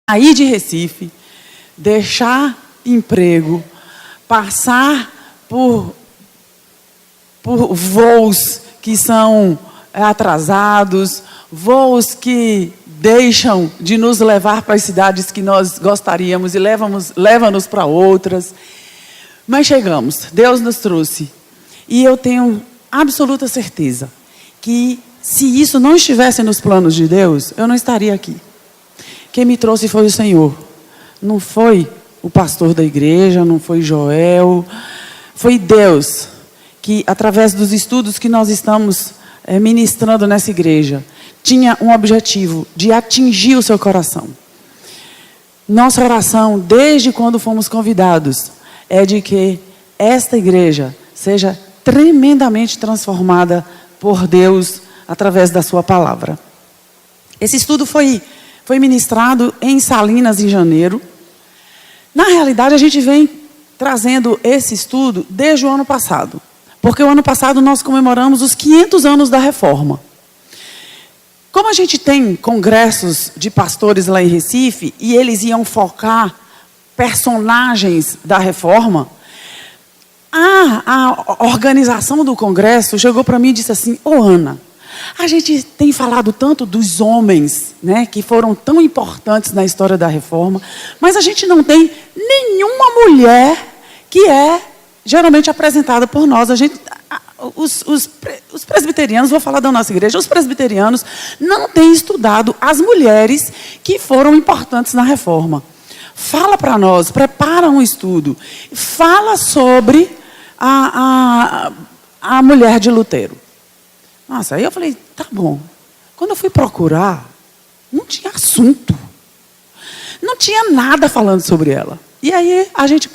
sair de Recife, deixar emprego, passar por voos que são atrasados, voos que deixam de nos levar para as cidades que nós gostaríamos e levam-nos para outras. Mas chegamos, Deus nos trouxe. E eu tenho absoluta certeza que se isso não estivesse nos planos de Deus, eu não estaria aqui. Quem me trouxe foi o Senhor. Não foi o pastor da igreja, não foi Joel. Foi Deus que, através dos estudos que nós estamos ministrando nessa igreja, tinha um objetivo de atingir o seu coração. Nossa oração, desde quando fomos convidados, é de que esta igreja seja tremendamente transformada por Deus através da sua palavra. Esse estudo foi ministrado em Salinas, em janeiro. Na realidade, a gente vem trazendo esse estudo desde o ano passado. Porque o ano passado nós comemoramos os 500 anos da Reforma. Como a gente tem congressos de pastores lá em Recife, e eles iam focar personagens da Reforma, a organização do congresso chegou para mim e disse assim: ô Ana, a gente tem falado tanto dos homens, né, que foram tão importantes na história da Reforma, mas a gente não tem nenhuma mulher que é geralmente apresentada por nós. Os presbiterianos, vou falar da nossa igreja, os presbiterianos não têm estudado as mulheres que foram importantes na Reforma. Fala para nós, prepara um estudo, fala sobre a mulher de Lutero. Nossa, aí eu falei, tá bom. Quando eu fui procurar, não tinha assunto. Não tinha nada falando sobre ela. E aí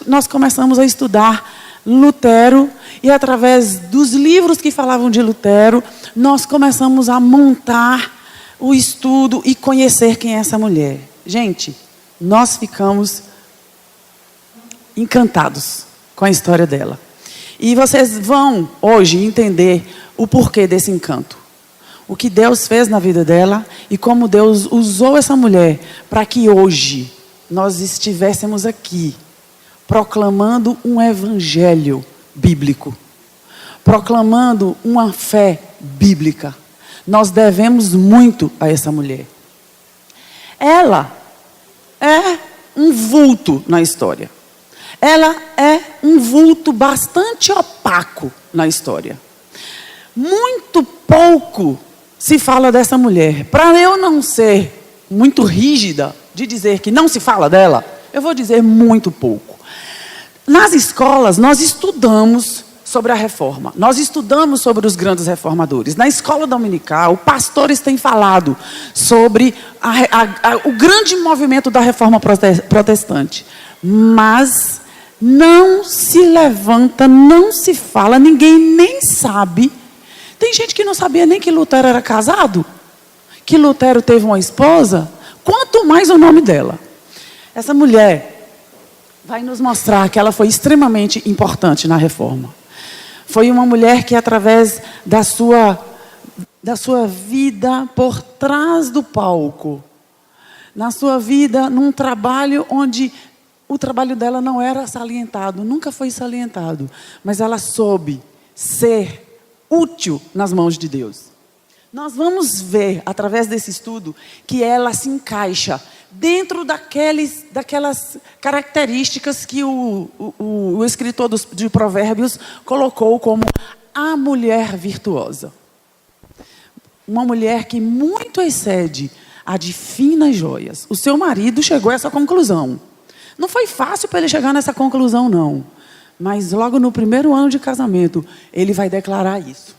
nós começamos a estudar Lutero, e através dos livros que falavam de Lutero, nós começamos a montar o estudo e conhecer quem é essa mulher. Gente, nós ficamos encantados com a história dela. E vocês vão hoje entender o porquê desse encanto. O que Deus fez na vida dela e como Deus usou essa mulher para que hoje nós estivéssemos aqui proclamando um evangelho bíblico, proclamando uma fé bíblica. Nós devemos muito a essa mulher. Ela é um vulto na história. Ela é um vulto bastante opaco na história. Muito pouco se fala dessa mulher. Para eu não ser muito rígida de dizer que não se fala dela, eu vou dizer muito pouco. Nas escolas, nós estudamos sobre a reforma. Nós estudamos sobre os grandes reformadores. Na escola dominical, pastores têm falado sobre o grande movimento da reforma protestante. Mas não se levanta, não se fala, ninguém nem sabe. Tem gente que não sabia nem que Lutero era casado, que Lutero teve uma esposa, quanto mais o nome dela. Essa mulher vai nos mostrar que ela foi extremamente importante na reforma. Foi uma mulher que, através da sua vida por trás do palco, na sua vida num trabalho onde o trabalho dela não era salientado, nunca foi salientado, mas ela soube ser útil nas mãos de Deus. Nós vamos ver, através desse estudo, que ela se encaixa dentro daquelas características que o escritor de Provérbios colocou como a mulher virtuosa. Uma mulher que muito excede a de finas joias. O seu marido chegou a essa conclusão. Não foi fácil para ele chegar nessa conclusão, não. Mas logo no primeiro ano de casamento, ele vai declarar isso.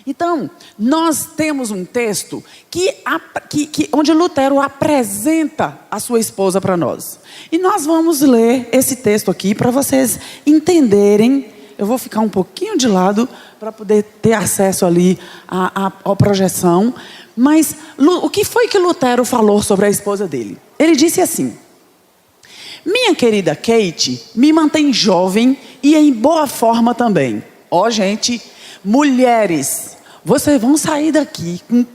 Então, nós temos um texto onde Lutero apresenta a sua esposa para nós. E nós vamos ler esse texto aqui para vocês entenderem. Eu vou ficar um pouquinho de lado para poder ter acesso ali à projeção. Mas o que foi que Lutero falou sobre a esposa dele? Ele disse assim: minha querida Kate me mantém jovem e em boa forma também. Ó, gente, mulheres, vocês vão sair daqui com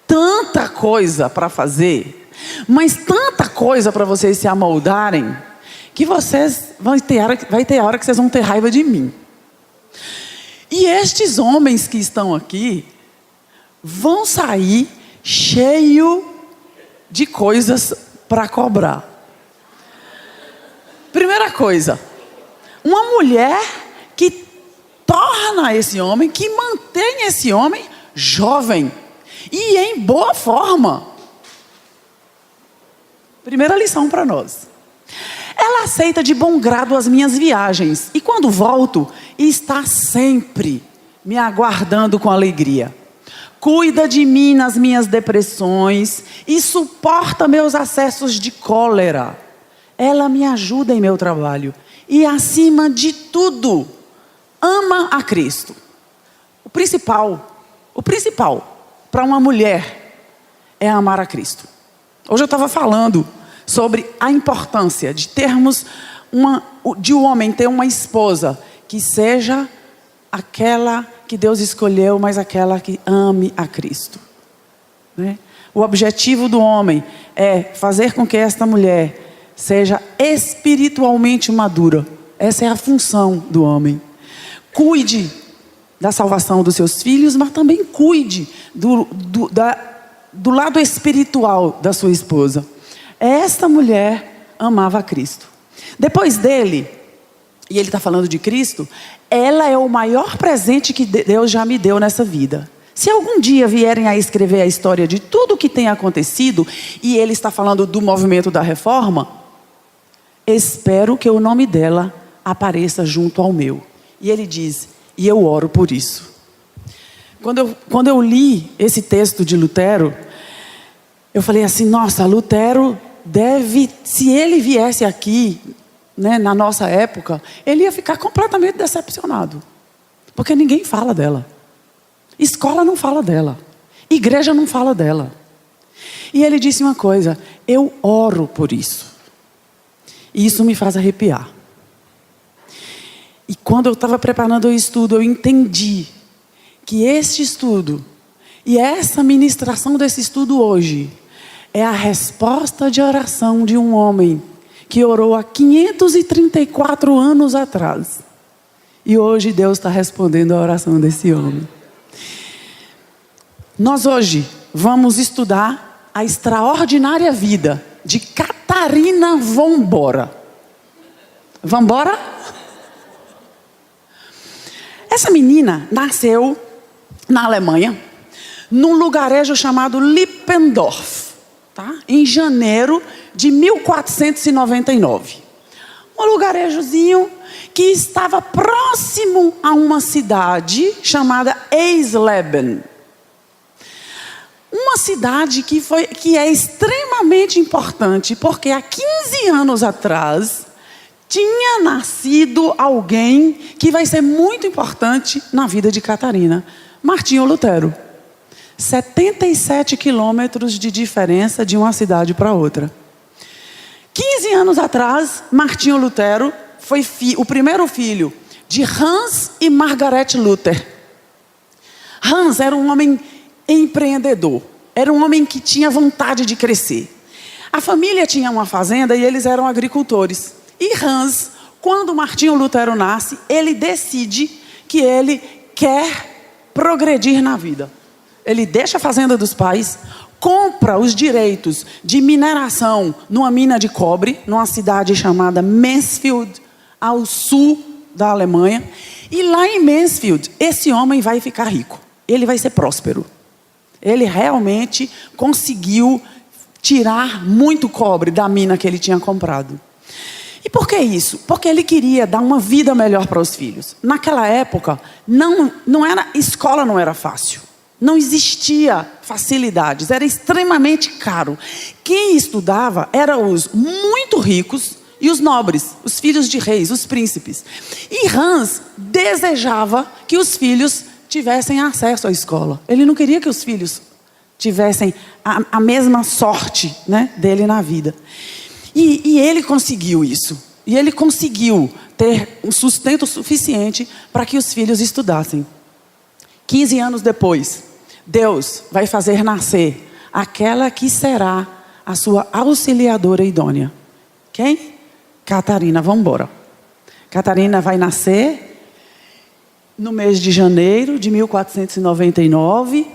tanta coisa para fazer, Mas tanta coisa para vocês se amoldarem, que vocês vai ter hora que vocês vão ter raiva de mim. E estes homens que estão aqui vão sair cheio de coisas para cobrar. Primeira coisa, uma mulher que torna esse homem, que mantém esse homem jovem e em boa forma. Primeira lição para nós. Ela aceita de bom grado as minhas viagens e quando volto, está sempre me aguardando com alegria. Cuida de mim nas minhas depressões e suporta meus acessos de cólera. Ela me ajuda em meu trabalho e, acima de tudo, ama a Cristo. O principal para uma mulher é amar a Cristo. Hoje eu estava falando sobre a importância de termos de um homem ter uma esposa que seja aquela que Deus escolheu, mas aquela que ame a Cristo, né? O objetivo do homem é fazer com que esta mulher seja espiritualmente madura. Essa é a função do homem. Cuide da salvação dos seus filhos, mas também cuide do lado espiritual da sua esposa. Esta mulher amava a Cristo. Depois dele, e ele está falando de Cristo, ela é o maior presente que Deus já me deu nessa vida. Se algum dia vierem a escrever a história de tudo o que tem acontecido, e ele está falando do movimento da reforma, espero que o nome dela apareça junto ao meu. E ele diz, e eu oro por isso. Quando eu li esse texto de Lutero, eu falei assim, nossa, Lutero se ele viesse aqui, né, na nossa época, ele ia ficar completamente decepcionado. Porque ninguém fala dela. Escola não fala dela. Igreja não fala dela. E ele disse uma coisa, eu oro por isso. E isso me faz arrepiar. E quando eu estava preparando o estudo, eu entendi que este estudo e essa ministração desse estudo hoje é a resposta de oração de um homem que orou há 534 anos atrás. E hoje Deus está respondendo a oração desse homem. Nós hoje vamos estudar a extraordinária vida de Catarina Vambora. Vambora? Essa menina nasceu na Alemanha, num lugarejo chamado Lippendorf, tá? Em janeiro de 1499. Um lugarejozinho que estava próximo a uma cidade chamada Eisleben. Uma cidade que é extremamente importante, porque há 15 anos atrás tinha nascido alguém que vai ser muito importante na vida de Catarina, Martinho Lutero. 77 quilômetros de diferença de uma cidade para outra. 15 anos atrás, Martinho Lutero foi o primeiro filho de Hans e Margaret Luther. Hans era um homem empreendedor. Era um homem que tinha vontade de crescer. A família tinha uma fazenda e eles eram agricultores. E Hans, quando Martinho Lutero nasce, ele decide que ele quer progredir na vida. Ele deixa a fazenda dos pais, compra os direitos de mineração numa mina de cobre, numa cidade chamada Mansfield, ao sul da Alemanha. E lá em Mansfield, esse homem vai ficar rico. Ele vai ser próspero. Ele realmente conseguiu tirar muito cobre da mina que ele tinha comprado. E por que isso? Porque ele queria dar uma vida melhor para os filhos. Naquela época, escola não era fácil. Não existia facilidades, era extremamente caro. Quem estudava eram os muito ricos e os nobres, os filhos de reis, os príncipes. E Hans desejava que os filhos tivessem acesso à escola. Ele não queria que os filhos tivessem a mesma sorte, né, dele na vida. E ele conseguiu isso. E ele conseguiu ter um sustento suficiente para que os filhos estudassem. 15 anos depois, Deus vai fazer nascer aquela que será a sua auxiliadora idônea. Quem? Catarina, vamos embora. Catarina vai nascer no mês de janeiro de 1499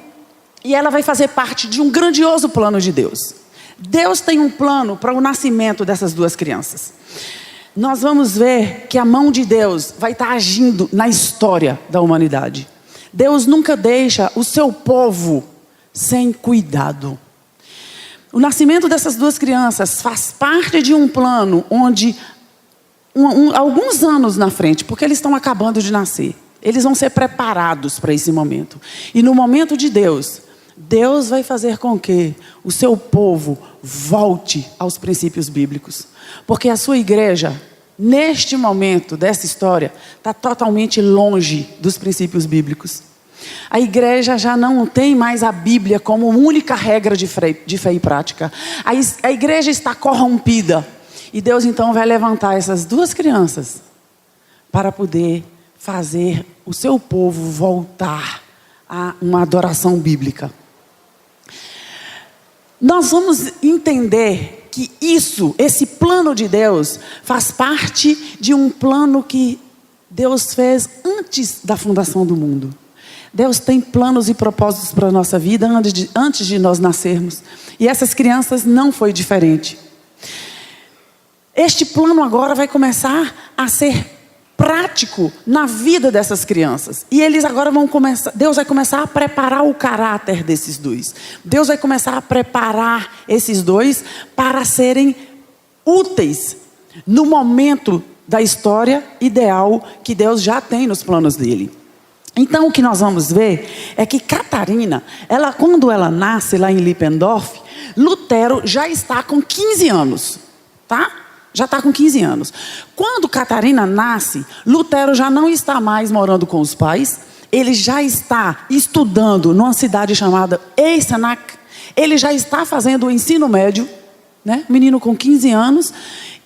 e ela vai fazer parte de um grandioso plano de Deus. Deus tem um plano para o nascimento dessas duas crianças. Nós vamos ver que a mão de Deus vai estar agindo na história da humanidade. Deus nunca deixa o seu povo sem cuidado. O nascimento dessas duas crianças faz parte de um plano onde, alguns anos na frente, porque eles estão acabando de nascer, eles vão ser preparados para esse momento. E no momento de Deus, Deus vai fazer com que o seu povo volte aos princípios bíblicos. Porque a sua igreja, neste momento dessa história, está totalmente longe dos princípios bíblicos. A igreja já não tem mais a Bíblia como única regra de fé e prática. A igreja está corrompida. E Deus então vai levantar essas duas crianças para poder fazer o seu povo voltar a uma adoração bíblica. Nós vamos entender que esse plano de Deus, faz parte de um plano que Deus fez antes da fundação do mundo. Deus tem planos e propósitos para a nossa vida antes de nós nascermos. E essas crianças não foi diferente. Este plano agora vai começar a ser prático na vida dessas crianças. E eles agora Deus vai começar a preparar o caráter desses dois. Deus vai começar a preparar esses dois para serem úteis no momento da história ideal que Deus já tem nos planos dele. Então o que nós vamos ver é que Catarina, quando ela nasce lá em Lippendorf, Lutero já está com 15 anos, tá? Já está com 15 anos. Quando Catarina nasce, Lutero já não está mais morando com os pais. Ele já está estudando numa cidade chamada Eisenach. Ele já está fazendo o ensino médio, né? Menino com 15 anos,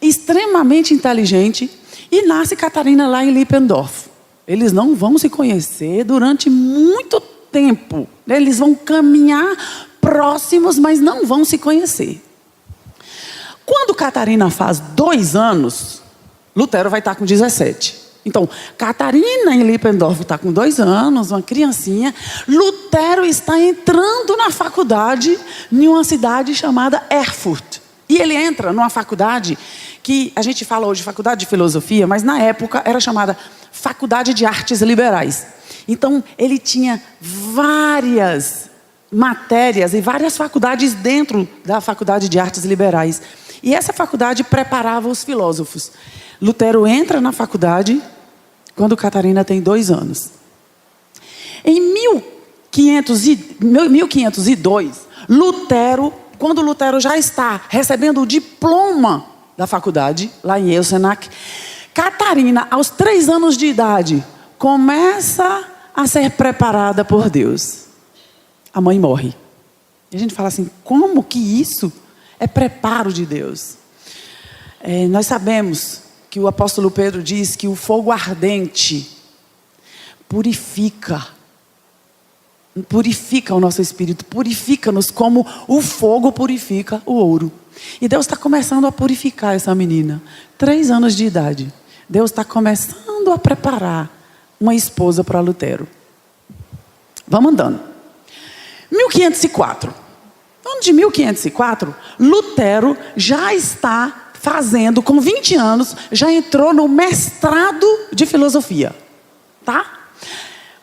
extremamente inteligente. E nasce Catarina lá em Lippendorf. Eles não vão se conhecer durante muito tempo. Eles vão caminhar próximos, mas não vão se conhecer. Quando Catarina faz 2 anos, Lutero vai estar com 17. Então, Catarina em Lippendorf está com 2 anos, uma criancinha. Lutero está entrando na faculdade em uma cidade chamada Erfurt. E ele entra numa faculdade que a gente fala hoje faculdade de filosofia, mas na época era chamada Faculdade de Artes Liberais. Então, ele tinha várias matérias e várias faculdades dentro da Faculdade de Artes Liberais. E essa faculdade preparava os filósofos. Lutero entra na faculdade quando Catarina tem 2 anos. Em 1502, quando Lutero já está recebendo o diploma da faculdade, lá em Eisenach, Catarina, aos 3 anos de idade, começa a ser preparada por Deus. A mãe morre. E a gente fala assim, como que isso é preparo de Deus? Nós sabemos que o apóstolo Pedro diz que o fogo ardente purifica o nosso espírito, purifica-nos como o fogo purifica o ouro. E Deus está começando a purificar essa menina, 3 anos de idade. Deus está começando a preparar uma esposa para Lutero. Vamos andando. 1504. No ano de 1504, Lutero já está fazendo, com 20 anos, já entrou no mestrado de filosofia. Tá?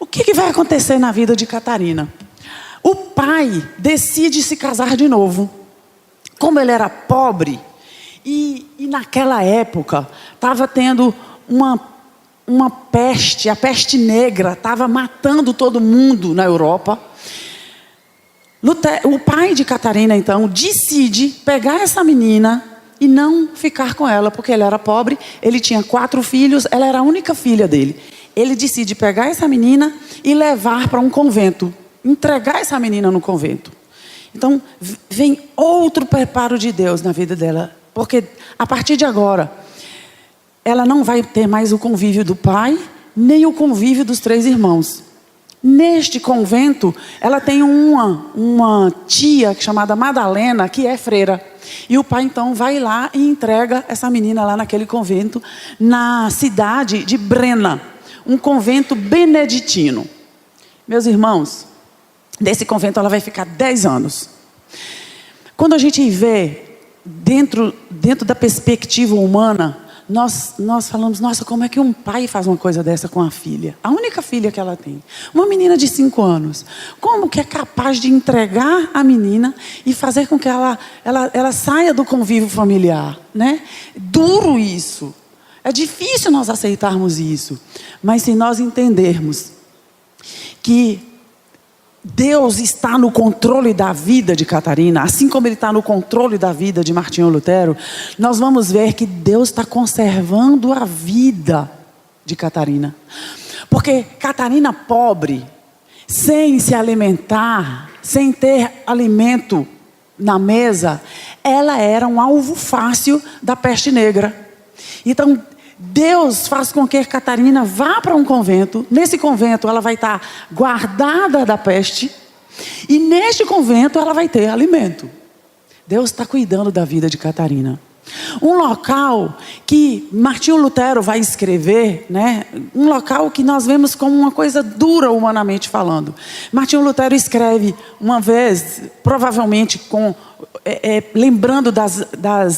O que vai acontecer na vida de Catarina? O pai decide se casar de novo. Como ele era pobre, e naquela época estava tendo uma peste, a peste negra estava matando todo mundo na Europa. O pai de Catarina, então, decide pegar essa menina e não ficar com ela, porque ele era pobre, ele tinha 4 filhos, ela era a única filha dele. Ele decide pegar essa menina e levar para um convento, entregar essa menina no convento. Então, vem outro preparo de Deus na vida dela, porque a partir de agora, ela não vai ter mais o convívio do pai, nem o convívio dos 3 irmãos. Neste convento, ela tem uma tia chamada Madalena, que é freira. E o pai então vai lá e entrega essa menina lá naquele convento, na cidade de Brena, um convento beneditino. Meus irmãos, desse convento ela vai ficar 10 anos. Quando a gente vê dentro da perspectiva humana, nós falamos, nossa, como é que um pai faz uma coisa dessa com a filha? A única filha que ela tem. Uma menina de 5 anos. Como que é capaz de entregar a menina e fazer com que ela saia do convívio familiar, né? Duro isso. É difícil nós aceitarmos isso. Mas se nós entendermos que Deus está no controle da vida de Catarina, assim como Ele está no controle da vida de Martinho Lutero, nós vamos ver que Deus está conservando a vida de Catarina. Porque Catarina pobre, sem se alimentar, sem ter alimento na mesa, ela era um alvo fácil da peste negra. Então, Deus faz com que Catarina vá para um convento. Nesse convento ela vai estar guardada da peste. E neste convento ela vai ter alimento. Deus está cuidando da vida de Catarina. Um local que Martinho Lutero vai escrever, né? Um local que nós vemos como uma coisa dura humanamente falando. Martinho Lutero escreve uma vez, provavelmente lembrando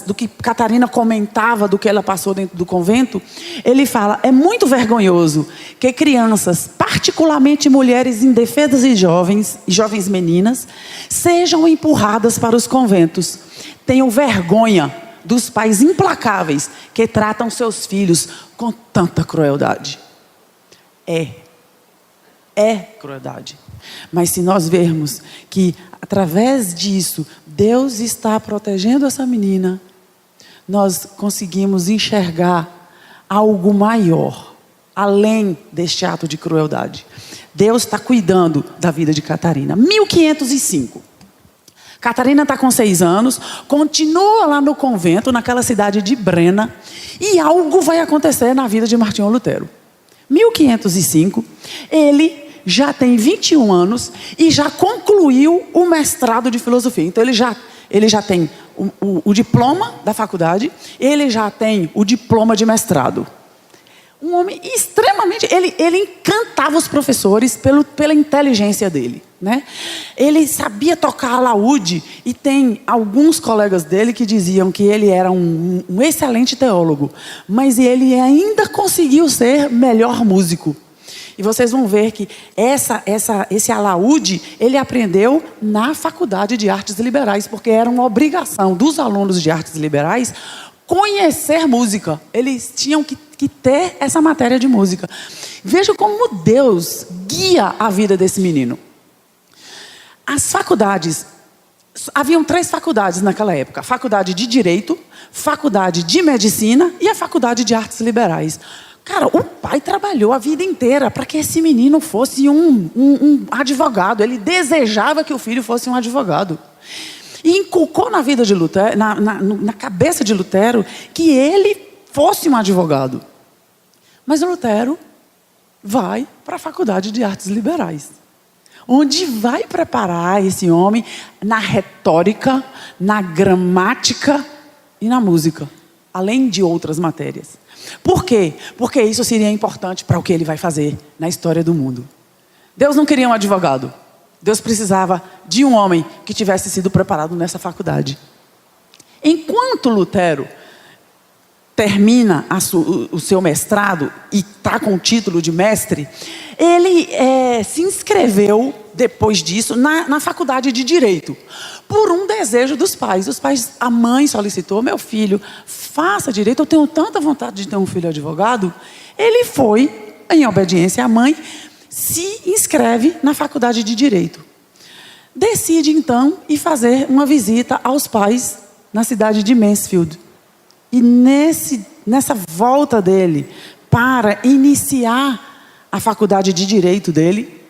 do que Catarina comentava, do que ela passou dentro do convento. Ele fala, é muito vergonhoso que crianças, particularmente mulheres indefesas e jovens meninas, sejam empurradas para os conventos. Tenham vergonha dos pais implacáveis que tratam seus filhos com tanta crueldade. É crueldade. Mas se nós vermos que através disso Deus está protegendo essa menina, nós conseguimos enxergar algo maior, além deste ato de crueldade. Deus está cuidando da vida de Catarina. 1505. Catarina está com 6 anos, continua lá no convento, naquela cidade de Brena, e algo vai acontecer na vida de Martinho Lutero. 1505, ele já tem 21 anos e já concluiu o mestrado de filosofia. Então ele já tem o diploma da faculdade, ele já tem o diploma de mestrado. Um homem extremamente... Ele encantava os professores pela inteligência dele, né? Ele sabia tocar alaúde, e tem alguns colegas dele que diziam que ele era um excelente teólogo, mas ele ainda conseguiu ser melhor músico. E vocês vão ver que esse alaúde ele aprendeu na Faculdade de Artes Liberais, porque era uma obrigação dos alunos de Artes Liberais conhecer música. Eles tinham que ter essa matéria de música. Veja como Deus guia a vida desse menino. As faculdades, haviam 3 faculdades naquela época: a faculdade de Direito, faculdade de Medicina e a faculdade de Artes Liberais. Cara, o pai trabalhou a vida inteira para que esse menino fosse um advogado. Ele desejava que o filho fosse um advogado. E inculcou na vida de Lutero, na cabeça de Lutero, que ele fosse um advogado. Mas Lutero vai para a Faculdade de Artes Liberais, onde vai preparar esse homem na retórica, na gramática e na música, além de outras matérias. Por quê? Porque isso seria importante para o que ele vai fazer na história do mundo. Deus não queria um advogado. Deus precisava de um homem que tivesse sido preparado nessa faculdade. Enquanto Lutero termina o seu mestrado e está com o título de mestre, ele se inscreveu, depois disso, na faculdade de Direito, por um desejo dos pais. A mãe solicitou: meu filho, faça direito, eu tenho tanta vontade de ter um filho advogado. Ele foi, em obediência à mãe, se inscreve na faculdade de Direito. Decide então ir fazer uma visita aos pais na cidade de Mansfield. E nessa volta dele para iniciar a faculdade de Direito dele,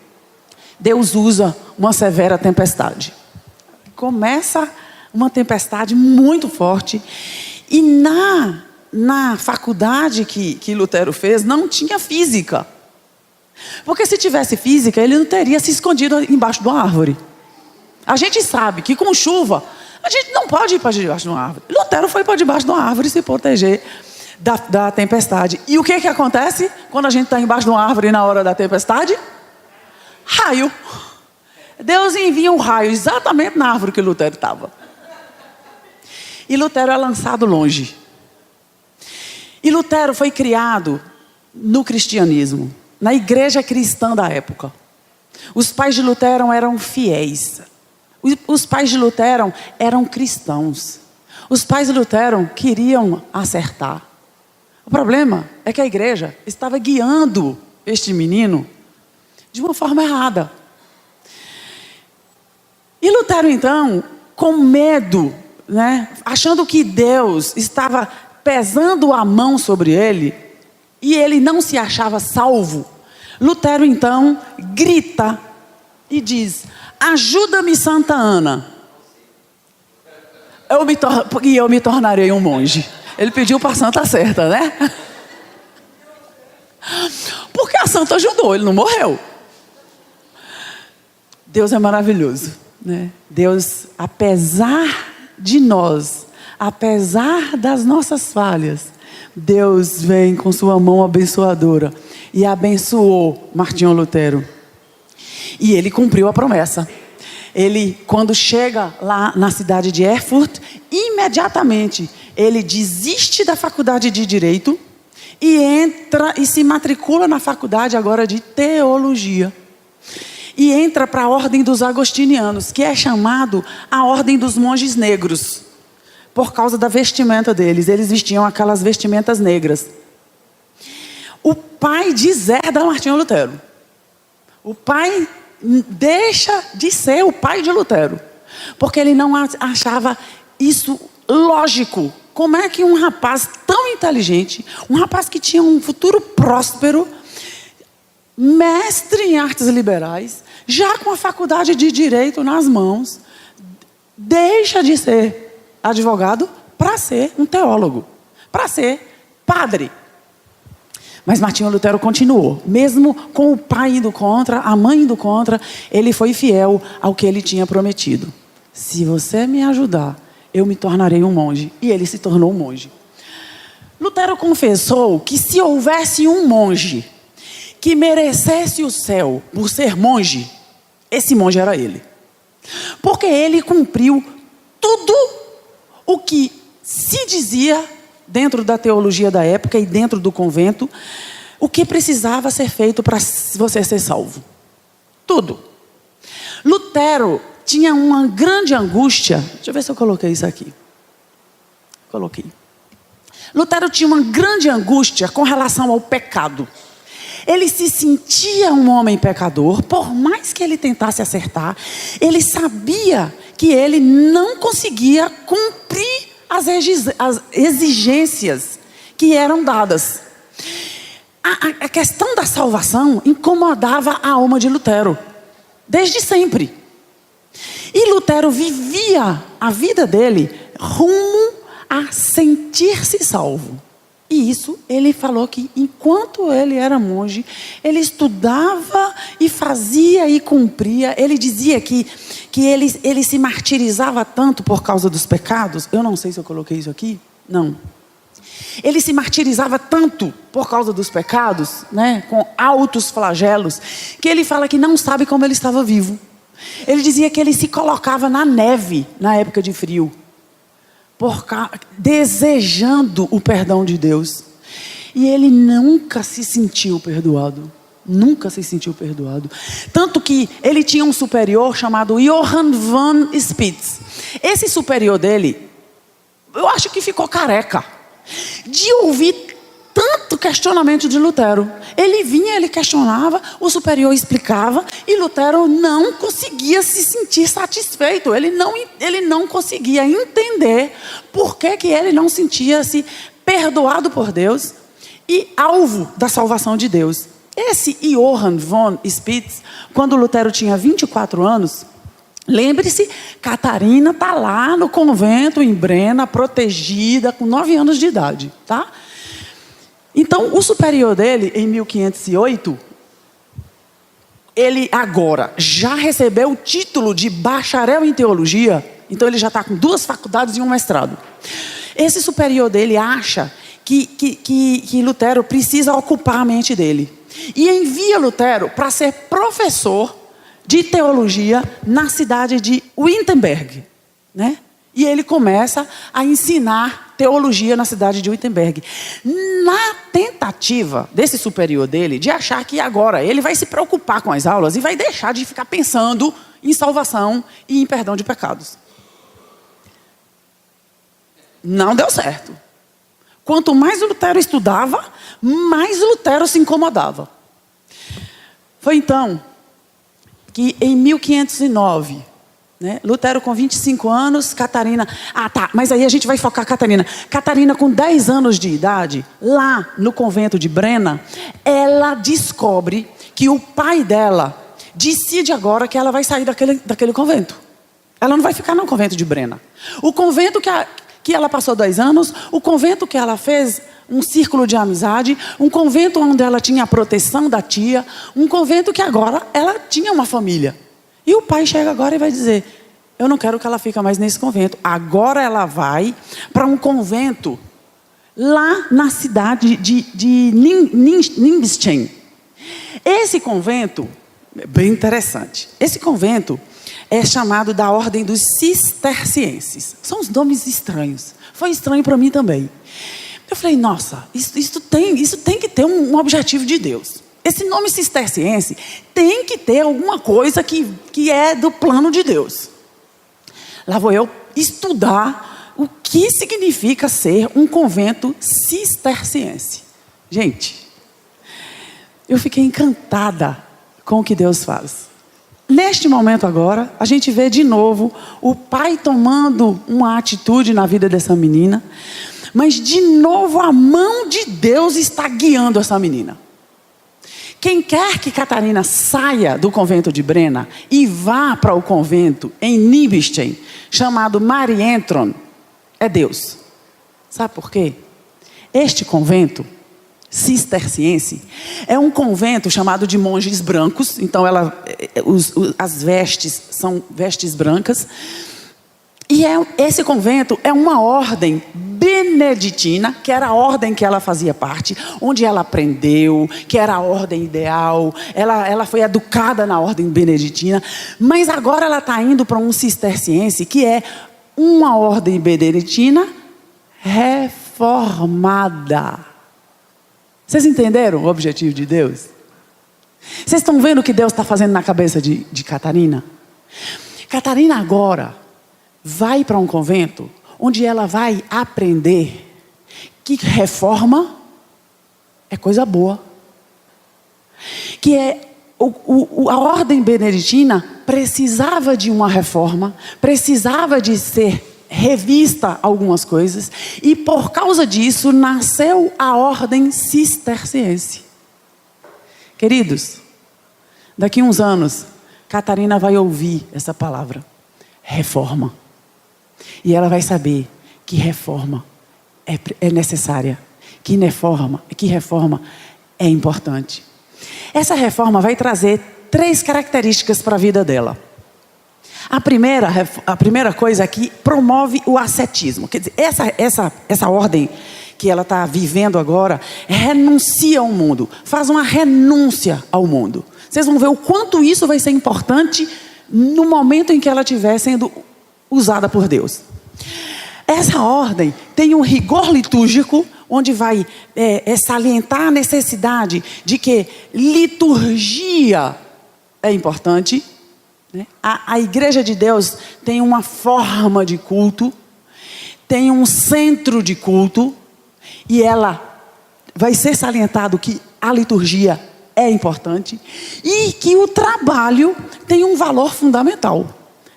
Deus usa uma severa tempestade. Começa uma tempestade muito forte. E na faculdade que Lutero fez, não tinha física. Porque se tivesse física, ele não teria se escondido embaixo de uma árvore. A gente sabe que com chuva, a gente não pode ir para debaixo de uma árvore. Lutero foi para debaixo de uma árvore se proteger da tempestade. E o que acontece quando a gente está embaixo de uma árvore na hora da tempestade? Raio. Deus envia um raio exatamente na árvore que Lutero estava. E Lutero é lançado longe. E Lutero foi criado no cristianismo, na igreja cristã da época. Os pais de Lutero eram fiéis. Os pais de Lutero eram cristãos. Os pais de Lutero queriam acertar. O problema é que a igreja estava guiando este menino de uma forma errada. E Lutero, então, com medo, né, achando que Deus estava pesando a mão sobre ele, e ele não se achava salvo, Lutero, então, grita e diz: ajuda-me, Santa Ana, eu me tornarei um monge. Ele pediu para a santa certa, né? Porque a santa ajudou, ele não morreu. Deus é maravilhoso, né? Deus, apesar de nós, apesar das nossas falhas, Deus vem com sua mão abençoadora e abençoou Martinho Lutero. E ele cumpriu a promessa. Ele, quando chega lá na cidade de Erfurt, imediatamente ele desiste da faculdade de Direito e entra e se matricula na faculdade agora de Teologia. E entra para a ordem dos agostinianos, que é chamado a ordem dos monges negros, por causa da vestimenta deles. Eles vestiam aquelas vestimentas negras. O pai deserda Martinho Lutero. O pai deixa de ser o pai de Lutero, porque ele não achava isso lógico. Como é que um rapaz tão inteligente, um rapaz que tinha um futuro próspero, mestre em artes liberais, já com a faculdade de Direito nas mãos, deixa de ser advogado para ser um teólogo, para ser padre? Mas Martinho Lutero continuou, mesmo com o pai indo contra, a mãe indo contra, ele foi fiel ao que ele tinha prometido. Se você me ajudar, eu me tornarei um monge. E ele se tornou um monge. Lutero confessou que se houvesse um monge que merecesse o céu por ser monge, esse monge era ele. Porque ele cumpriu tudo o que se dizia dentro da teologia da época e dentro do convento, o que precisava ser feito para você ser salvo. Tudo. Lutero tinha uma grande angústia. Deixa eu ver se eu coloquei isso aqui. Coloquei. Lutero tinha uma grande angústia com relação ao pecado. Ele se sentia um homem pecador, por mais que ele tentasse acertar, ele sabia que ele não conseguia cumprir as exigências que eram dadas. A questão da salvação incomodava a alma de Lutero, desde sempre. E Lutero vivia a vida dele rumo a sentir-se salvo. E isso ele falou que enquanto ele era monge, ele estudava e fazia e cumpria. Ele dizia que ele se martirizava tanto por causa dos pecados. Eu não sei se eu coloquei isso aqui. Não. Ele se martirizava tanto por causa dos pecados, né, com altos flagelos, que ele fala que não sabe como ele estava vivo. Ele dizia que ele se colocava na neve na época de frio, desejando o perdão de Deus. E ele nunca se sentiu perdoado. Nunca se sentiu perdoado. Tanto que ele tinha um superior chamado Johann von Spitz. Esse superior dele, eu acho que ficou careca de ouvir tanto questionamento de Lutero. Ele vinha, ele questionava, o superior explicava, e Lutero não conseguia se sentir satisfeito. Ele não conseguia entender por que ele não sentia-se perdoado por Deus e alvo da salvação de Deus. Esse Johann von Spitz, quando Lutero tinha 24 anos, lembre-se, Catarina está lá no convento em Brena, protegida, com 9 anos de idade, tá? Então, o superior dele, em 1508, ele agora já recebeu o título de bacharel em teologia, então ele já está com 2 faculdades e um mestrado. Esse superior dele acha que Lutero precisa ocupar a mente dele. E envia Lutero para ser professor de teologia na cidade de Wittenberg, né? E ele começa a ensinar teologia na cidade de Wittenberg. Na tentativa desse superior dele de achar que agora ele vai se preocupar com as aulas e vai deixar de ficar pensando em salvação e em perdão de pecados. Não deu certo. Quanto mais Lutero estudava, mais Lutero se incomodava. Foi então que em 1509, né, Lutero com 25 anos, Catarina... mas aí a gente vai focar Catarina. Catarina com 10 anos de idade, lá no convento de Brena, ela descobre que o pai dela decide agora que ela vai sair daquele convento. Ela não vai ficar no convento de Brena. O convento que ela passou 10 anos, o convento que ela fez um círculo de amizade, um convento onde ela tinha a proteção da tia, um convento que agora ela tinha uma família. E o pai chega agora e vai dizer, eu não quero que ela fique mais nesse convento. Agora ela vai para um convento lá na cidade de Nimbestein. Esse convento, é bem interessante, esse convento é chamado da Ordem dos Cistercienses. São os nomes estranhos. Foi estranho para mim também. Eu falei, nossa, isso tem que ter um objetivo de Deus. Esse nome cisterciense tem que ter alguma coisa que é do plano de Deus. Lá vou eu estudar o que significa ser um convento cisterciense. Gente, eu fiquei encantada com o que Deus faz. Neste momento agora, a gente vê de novo o pai tomando uma atitude na vida dessa menina, mas de novo a mão de Deus está guiando essa menina. Quem quer que Catarina saia do convento de Brena e vá para o convento em Nimbestein, chamado Marienthron, é Deus. Sabe por quê? Este convento cisterciense é um convento chamado de monges brancos. Então as vestes são vestes brancas. E esse convento é uma ordem beneditina, que era a ordem que ela fazia parte, onde ela aprendeu, que era a ordem ideal. Ela foi educada na ordem beneditina, mas agora ela está indo para um cisterciense, que é uma ordem beneditina reformada. Vocês entenderam o objetivo de Deus? Vocês estão vendo o que Deus está fazendo na cabeça de Catarina? Catarina agora vai para um convento onde ela vai aprender que reforma é coisa boa. Que a ordem beneditina precisava de uma reforma, precisava de ser revista algumas coisas, e por causa disso nasceu a ordem cisterciense. Queridos, daqui a uns anos, Catarina vai ouvir essa palavra, reforma. E ela vai saber que reforma é necessária, que reforma é importante. Essa reforma vai trazer 3 características para a vida dela. A primeira coisa é que promove o ascetismo. Quer dizer, essa ordem que ela está vivendo agora renuncia ao mundo, faz uma renúncia ao mundo. Vocês vão ver o quanto isso vai ser importante no momento em que ela estiver sendo usada por Deus. Essa ordem tem um rigor litúrgico, onde vai salientar a necessidade de que liturgia é importante. A igreja de Deus tem uma forma de culto, tem um centro de culto, e ela vai ser salientado que a liturgia é importante e que o trabalho tem um valor fundamental.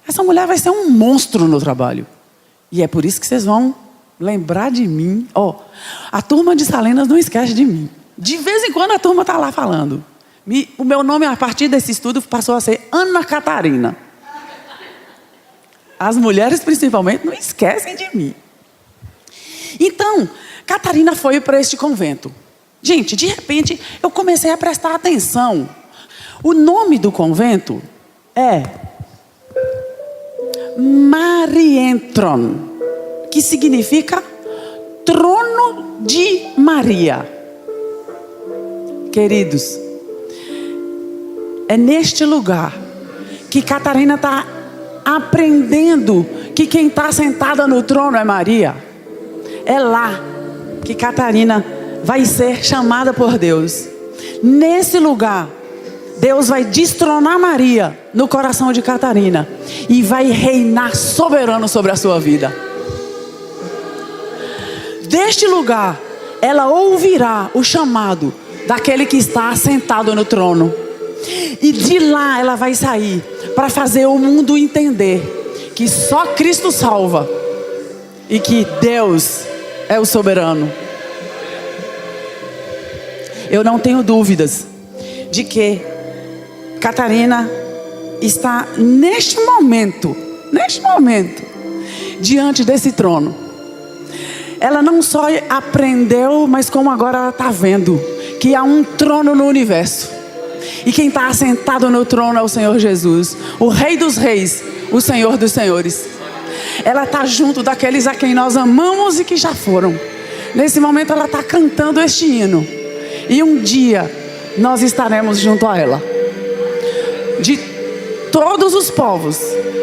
Essa mulher vai ser um monstro no trabalho. E é por isso que vocês vão lembrar de mim. A turma de Salinas não esquece de mim. De vez em quando a turma está lá falando. O meu nome, a partir desse estudo, passou a ser Ana Catarina. As mulheres, principalmente, não esquecem de mim. Então, Catarina foi para este convento. Gente, de repente, eu comecei a prestar atenção. O nome do convento é Marienthron, que significa trono de Maria. Queridos, é neste lugar que Catarina está aprendendo que quem está sentada no trono é Maria. É lá que Catarina vai ser chamada por Deus. Nesse lugar, Deus vai destronar Maria no coração de Catarina e vai reinar soberano sobre a sua vida. Deste lugar, ela ouvirá o chamado daquele que está sentado no trono. E de lá ela vai sair para fazer o mundo entender que só Cristo salva e que Deus é o soberano. Eu não tenho dúvidas de que Catarina está neste momento, diante desse trono. Ela não só aprendeu, mas como agora ela está vendo que há um trono no universo. E quem está assentado no trono é o Senhor Jesus, o Rei dos Reis, o Senhor dos Senhores. Ela está junto daqueles a quem nós amamos e que já foram. Nesse momento ela está cantando este hino. E um dia nós estaremos junto a ela. De todos os povos,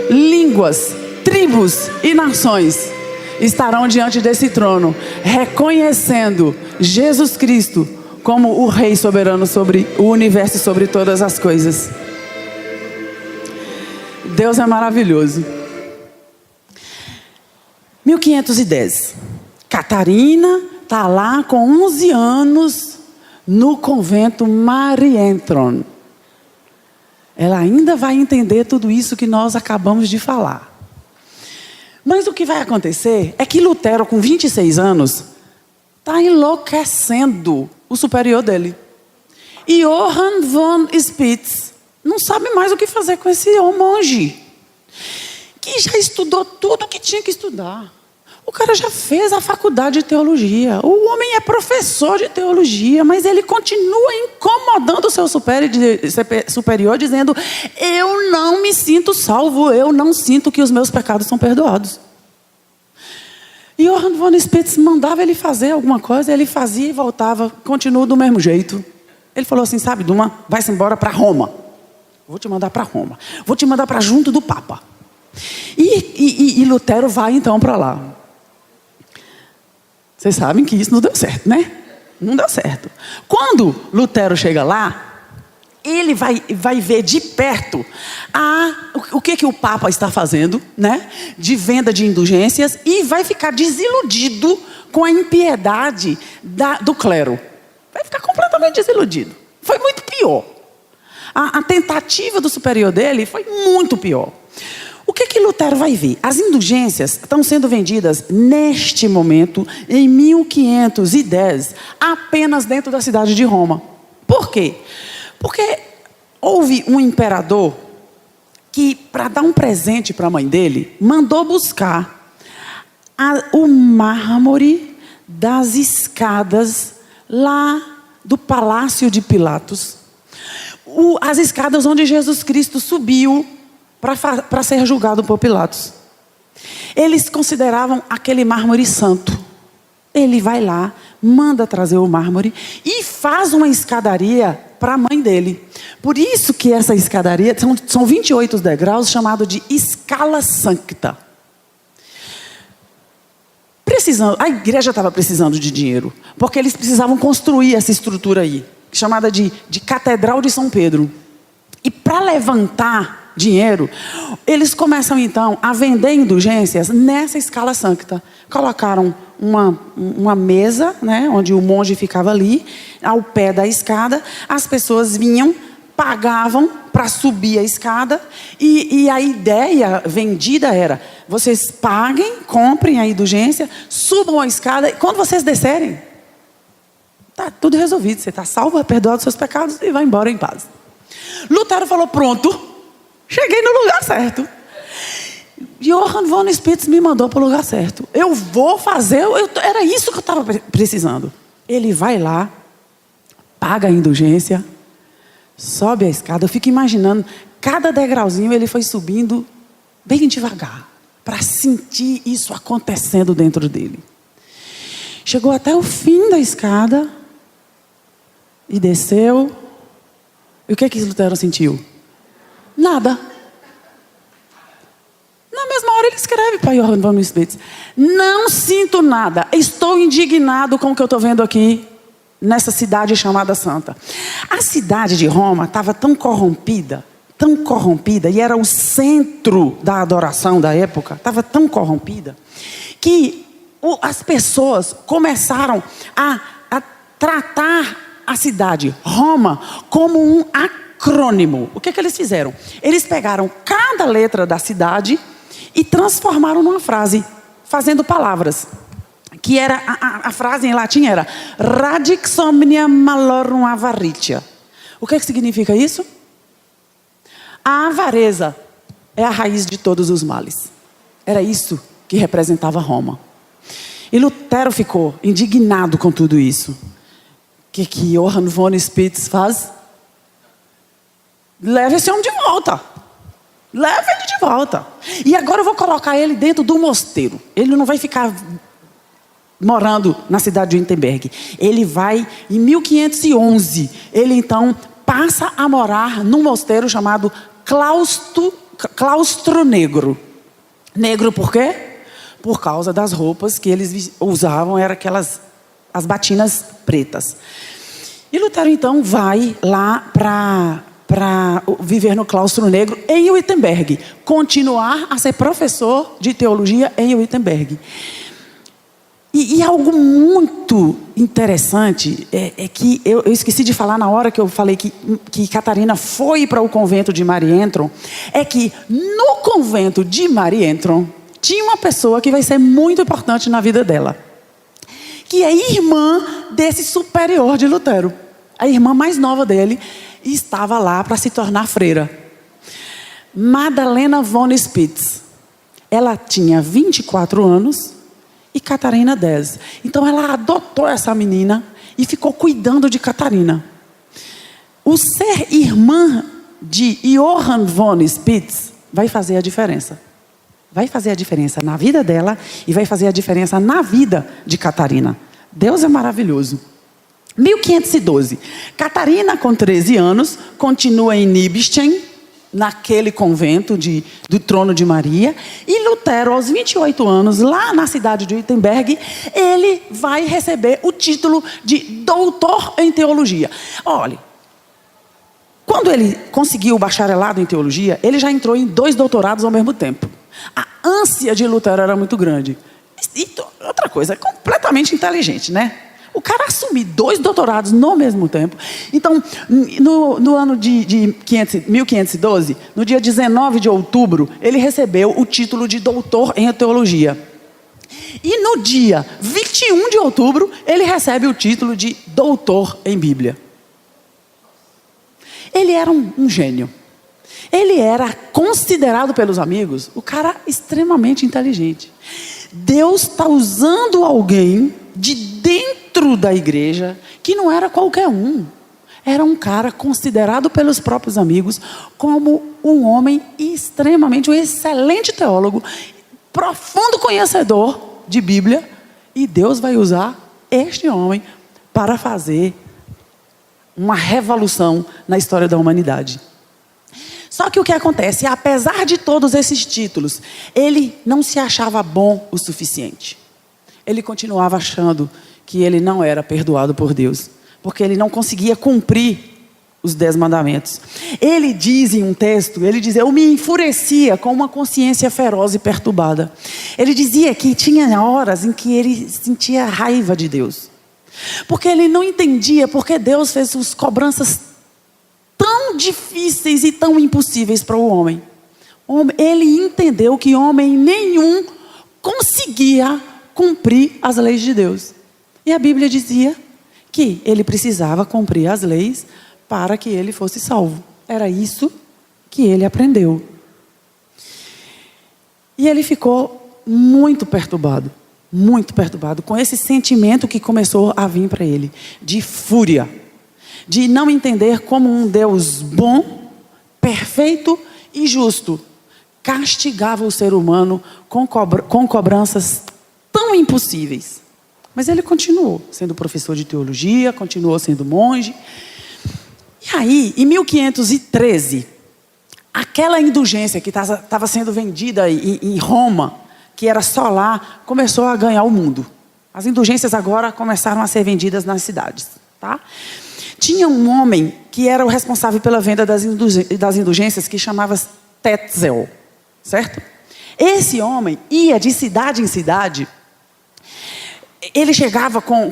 línguas, tribos e nações estarão diante desse trono, reconhecendo Jesus Cristo como o Rei soberano sobre o universo e sobre todas as coisas. Deus é maravilhoso. 1510. Catarina está lá com 11 anos no convento Marienthron. Ela ainda vai entender tudo isso que nós acabamos de falar. Mas o que vai acontecer é que Lutero, com 26 anos, está enlouquecendo o superior dele. E Johann von Spitz não sabe mais o que fazer com esse monge, que já estudou tudo que tinha que estudar. O cara já fez a faculdade de teologia. O homem é professor de teologia, mas ele continua incomodando o seu superior, dizendo: eu não me sinto salvo, eu não sinto que os meus pecados são perdoados. E Johann von Spitz mandava ele fazer alguma coisa, ele fazia e voltava, continua do mesmo jeito. Ele falou assim: sabe, Duma, vai-se embora para Roma. Vou te mandar para Roma. Vou te mandar para junto do Papa. E Lutero vai então para lá. Vocês sabem que isso não deu certo, né? Não deu certo. Quando Lutero chega lá, ele vai ver de perto o que o Papa está fazendo, né? De venda de indulgências, e vai ficar desiludido com a impiedade do clero. Vai ficar completamente desiludido. Foi muito pior. A tentativa do superior dele foi muito pior. O que Lutero vai ver? As indulgências estão sendo vendidas neste momento, em 1510, apenas dentro da cidade de Roma. Por quê? Porque houve um imperador que, para dar um presente para a mãe dele, mandou buscar o mármore das escadas lá do Palácio de Pilatos. As escadas onde Jesus Cristo subiu para ser julgado por Pilatos. Eles consideravam aquele mármore santo. Ele vai lá, manda trazer o mármore e faz uma escadaria para a mãe dele. Por isso que essa escadaria são 28 degraus, chamado de Scala Sancta. A igreja estava precisando de dinheiro, porque eles precisavam construir essa estrutura aí, chamada de Catedral de São Pedro. E para levantar dinheiro, eles começam então a vender indulgências nessa Scala Sancta. Colocaram uma mesa, né, onde o monge ficava ali, ao pé da escada. As pessoas vinham, pagavam para subir a escada, e a ideia vendida era: vocês paguem, comprem a indulgência, subam a escada, e quando vocês descerem, está tudo resolvido, você está salvo, perdoado os seus pecados e vai embora em paz. Lutero falou: pronto, cheguei no lugar certo. Johann von Spitz me mandou para o lugar certo. Eu vou fazer, era isso que eu estava precisando. Ele vai lá, paga a indulgência, sobe a escada. Eu fico imaginando, cada degrauzinho ele foi subindo bem devagar, para sentir isso acontecendo dentro dele. Chegou até o fim da escada e desceu. E o que Lutero sentiu? Nada. Na mesma hora ele escreve para Johann von Spitz: não sinto nada, estou indignado com o que eu estou vendo aqui nessa cidade chamada Santa. A cidade de Roma estava tão corrompida, e era o centro da adoração da época, estava tão corrompida, que as pessoas começaram a tratar a cidade, Roma, como um acrônimo. O que eles fizeram? Eles pegaram cada letra da cidade e transformaram numa frase, fazendo palavras. Que era, a frase em latim era radix omnia malorum avaritia. O que significa isso? A avareza é a raiz de todos os males. Era isso que representava Roma. E Lutero ficou indignado com tudo isso. O que Johann von Spitz faz? Leva esse homem de volta. Leva ele de volta. E agora eu vou colocar ele dentro do mosteiro. Ele não vai ficar morando na cidade de Wittenberg. Ele vai, em 1511, ele então passa a morar num mosteiro chamado Claustro Negro. Negro por quê? Por causa das roupas que eles usavam, eram as batinas pretas. E Lutero então vai lá para viver no Claustro Negro em Wittenberg, continuar a ser professor de teologia em Wittenberg. E algo muito interessante é que eu esqueci de falar na hora que eu falei que Catarina foi para o convento de Marienthon, é que no convento de Marienthon tinha uma pessoa que vai ser muito importante na vida dela, que é irmã desse superior de Lutero, a irmã mais nova dele, e estava lá para se tornar freira. Madalena von Spitz. Ela tinha 24 anos e Catarina 10. Então ela adotou essa menina e ficou cuidando de Catarina. O ser irmã de Johann von Spitz vai fazer a diferença. Vai fazer a diferença na vida dela e vai fazer a diferença na vida de Catarina. Deus é maravilhoso. 1512. Catarina, com 13 anos, continua em Nibstein, naquele convento do Trono de Maria. E Lutero, aos 28 anos, lá na cidade de Wittenberg, ele vai receber o título de doutor em teologia. Olha, quando ele conseguiu o bacharelado em teologia, ele já entrou em 2 doutorados ao mesmo tempo. A ânsia de Lutero era muito grande. E outra coisa, é completamente inteligente, né? O cara assumir 2 doutorados no mesmo tempo. Então, no ano de 1512, no dia 19 de outubro, ele recebeu o título de doutor em teologia. E no dia 21 de outubro, ele recebe o título de doutor em Bíblia. Ele era um gênio. Ele era considerado pelos amigos o cara extremamente inteligente. Deus está usando alguém de dentro da igreja que não era qualquer um. Era um cara considerado pelos próprios amigos como um homem extremamente, um excelente teólogo, profundo conhecedor de Bíblia. E Deus vai usar este homem para fazer uma revolução na história da humanidade. Só que o que acontece? Apesar de todos esses títulos, ele não se achava bom o suficiente. Ele continuava achando que ele não era perdoado por Deus, porque ele não conseguia cumprir os 10 mandamentos. Ele diz em um texto, ele diz: eu me enfurecia com uma consciência feroz e perturbada. Ele dizia que tinha horas em que ele sentia raiva de Deus, porque ele não entendia porque Deus fez as cobranças tão difíceis e tão impossíveis para o homem. Ele entendeu que homem nenhum conseguia cumprir as leis de Deus. E a Bíblia dizia que ele precisava cumprir as leis para que ele fosse salvo. Era isso que ele aprendeu. E ele ficou muito perturbado com esse sentimento que começou a vir para ele, de fúria. de não entender como um Deus bom, perfeito e justo castigava o ser humano com cobranças tão impossíveis. Mas ele continuou sendo professor de teologia, continuou sendo monge. E aí, em 1513, aquela indulgência que estava sendo vendida em Roma, que era só lá, começou a ganhar o mundo. As indulgências agora começaram a ser vendidas nas cidades. Tá? Tinha um homem que era o responsável pela venda das indulgências, que chamava-se Tetzel, certo? Esse homem ia de cidade em cidade. Ele chegava com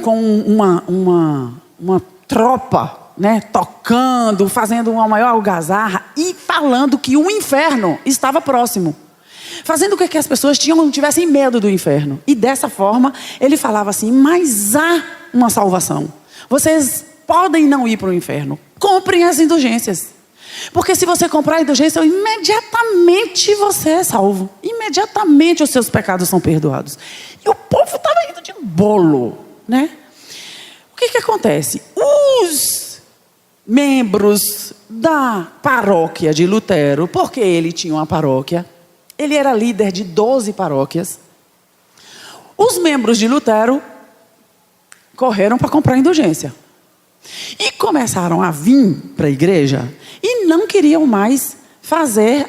uma tropa, né, tocando, fazendo uma maior algazarra e falando que o inferno estava próximo. Fazendo com que as pessoas tivessem medo do inferno. E dessa forma, ele falava assim: mas há uma salvação. Vocês podem não ir para o inferno. Comprem as indulgências. Porque se você comprar a indulgência, imediatamente você é salvo. Imediatamente os seus pecados são perdoados. E o povo estava indo de bolo, né? O que acontece? Os membros da paróquia de Lutero, porque ele tinha uma paróquia, ele era líder de 12 paróquias. Os membros de Lutero correram para comprar indulgência. E começaram a vir para a igreja e não queriam mais fazer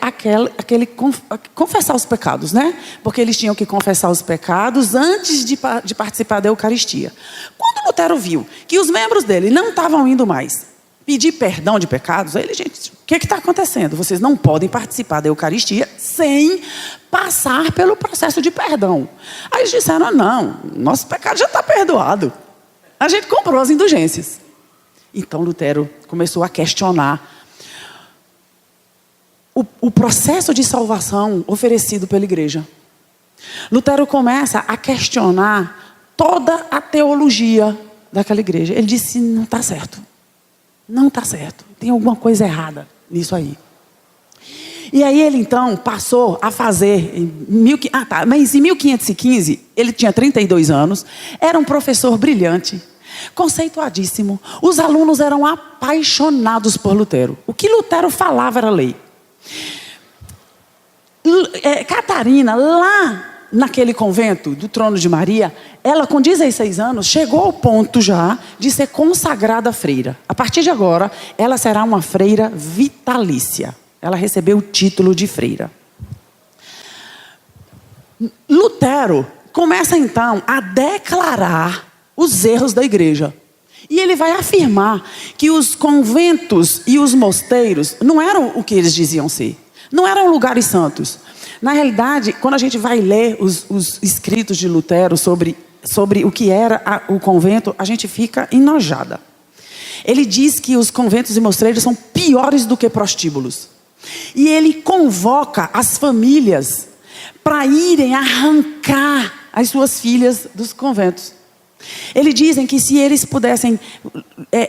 confessar os pecados, né? Porque eles tinham que confessar os pecados antes de participar da Eucaristia. Quando Lutero viu que os membros dele não estavam indo mais pedir perdão de pecados, aí ele, gente, o que está acontecendo? Vocês não podem participar da Eucaristia sem passar pelo processo de perdão. Aí eles disseram: não, nosso pecado já está perdoado. A gente comprou as indulgências. Então Lutero começou a questionar o processo de salvação oferecido pela igreja. Lutero começa a questionar toda a teologia daquela igreja. Ele disse: não está certo. Não está certo. Tem alguma coisa errada nisso aí. E aí ele então passou a fazer, mas em 1515, ele tinha 32 anos, era um professor brilhante, conceituadíssimo. Os alunos eram apaixonados por Lutero. O que Lutero falava era lei. Catarina, lá naquele convento do Trono de Maria, ela com 16 anos chegou ao ponto já de ser consagrada freira. A partir de agora, ela será uma freira vitalícia. Ela recebeu o título de freira. Lutero começa então a declarar os erros da igreja. E ele vai afirmar que os conventos e os mosteiros não eram o que eles diziam ser. Não eram lugares santos. Na realidade, quando a gente vai ler os escritos de Lutero sobre o que era o convento, a gente fica enojada. Ele diz que os conventos e mosteiros são piores do que prostíbulos. E ele convoca as famílias para irem arrancar as suas filhas dos conventos. Eles dizem que se eles pudessem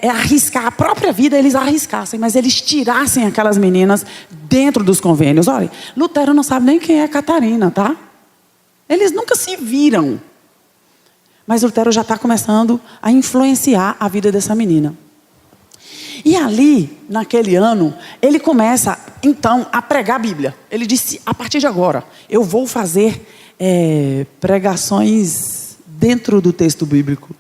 arriscar a própria vida, eles arriscassem, mas eles tirassem aquelas meninas dentro dos convênios. Olha, Lutero não sabe nem quem é Catarina, tá? Eles nunca se viram. Mas Lutero já está começando a influenciar a vida dessa menina. E ali, naquele ano, ele começa então a pregar a Bíblia. Ele disse: a partir de agora, eu vou fazer pregações dentro do texto bíblico.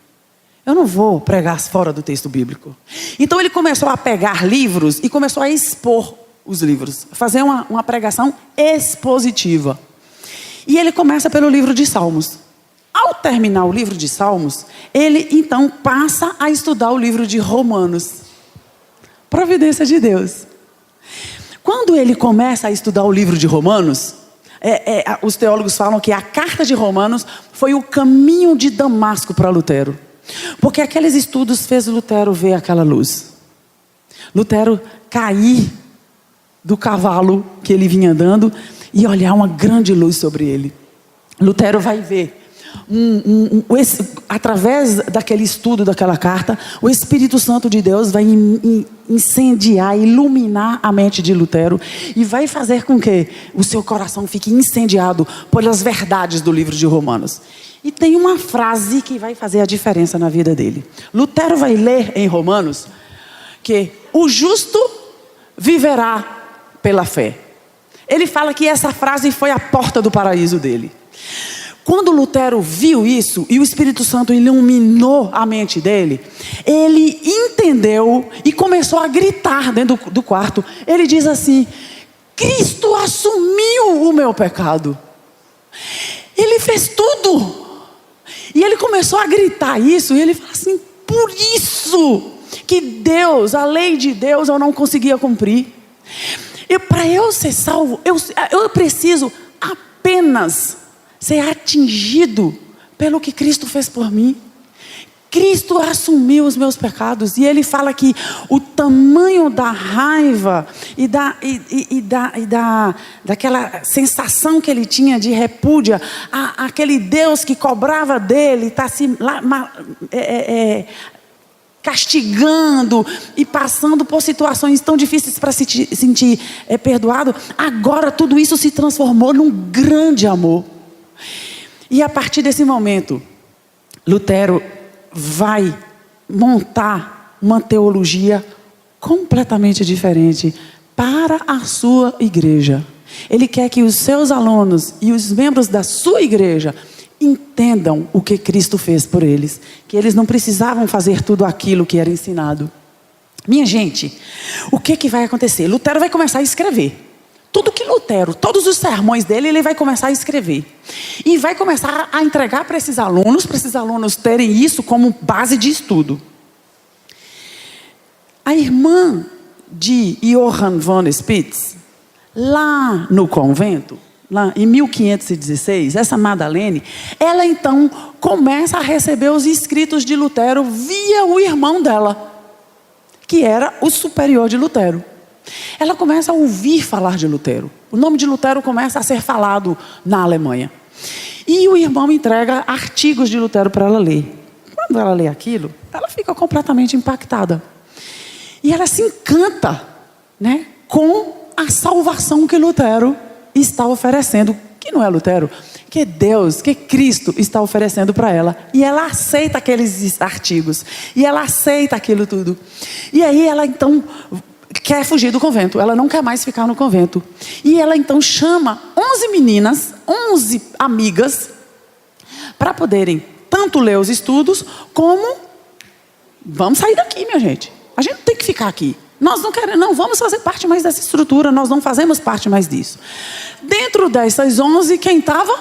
Eu não vou pregar fora do texto bíblico. Então ele começou a pegar livros e começou a expor os livros. Fazer uma pregação expositiva. E ele começa pelo livro de Salmos. Ao terminar o livro de Salmos, ele então passa a estudar o livro de Romanos. Providência de Deus. Quando ele começa a estudar o livro de Romanos, os teólogos falam que a carta de Romanos foi o caminho de Damasco para Lutero. Porque aqueles estudos fez Lutero ver aquela luz. Lutero cair do cavalo que ele vinha andando e olhar uma grande luz sobre ele. Lutero vai ver, através daquele estudo daquela carta, o Espírito Santo de Deus vai incendiar, iluminar a mente de Lutero e vai fazer com que o seu coração fique incendiado pelas verdades do livro de Romanos. E tem uma frase que vai fazer a diferença na vida dele. Lutero vai ler em Romanos que o justo viverá pela fé. Ele fala que essa frase foi a porta do paraíso dele. Quando Lutero viu isso e o Espírito Santo iluminou a mente dele, ele entendeu e começou a gritar dentro do quarto. Ele diz assim: Cristo assumiu o meu pecado. Ele fez tudo. E ele começou a gritar isso, e ele fala assim: por isso que Deus, a lei de Deus, eu não conseguia cumprir. E para eu ser salvo, eu preciso apenas ser atingido pelo que Cristo fez por mim. Cristo assumiu os meus pecados. E ele fala que o tamanho da raiva daquela sensação que ele tinha de repúdia, aquele Deus que cobrava dele, está se castigando e passando por situações tão difíceis para se sentir perdoado. Agora tudo isso se transformou num grande amor. E a partir desse momento, Lutero vai montar uma teologia completamente diferente para a sua igreja. Ele quer que os seus alunos e os membros da sua igreja entendam o que Cristo fez por eles, que eles não precisavam fazer tudo aquilo que era ensinado. Minha gente, o que vai acontecer? Lutero vai começar a escrever. Todos os sermões dele, ele vai começar a escrever. E vai começar a entregar para esses alunos terem isso como base de estudo. A irmã de Johann von Spitz, lá no convento, lá em 1516, essa Madalene, ela então começa a receber os escritos de Lutero via o irmão dela, que era o superior de Lutero. Ela começa a ouvir falar de Lutero. O nome de Lutero começa a ser falado na Alemanha. E o irmão entrega artigos de Lutero para ela ler. Quando ela lê aquilo, ela fica completamente impactada. E ela se encanta, né, com a salvação que Lutero está oferecendo. Que não é Lutero, que Deus, que Cristo está oferecendo para ela. E ela aceita aqueles artigos. E ela aceita aquilo tudo. E aí ela então quer fugir do convento. Ela não quer mais ficar no convento. E ela então chama 11 meninas, 11 amigas, para poderem tanto ler os estudos, como vamos sair daqui, minha gente. A gente tem que ficar aqui. Nós não vamos fazer parte mais dessa estrutura, nós não fazemos parte mais disso. Dentro dessas 11, quem estava?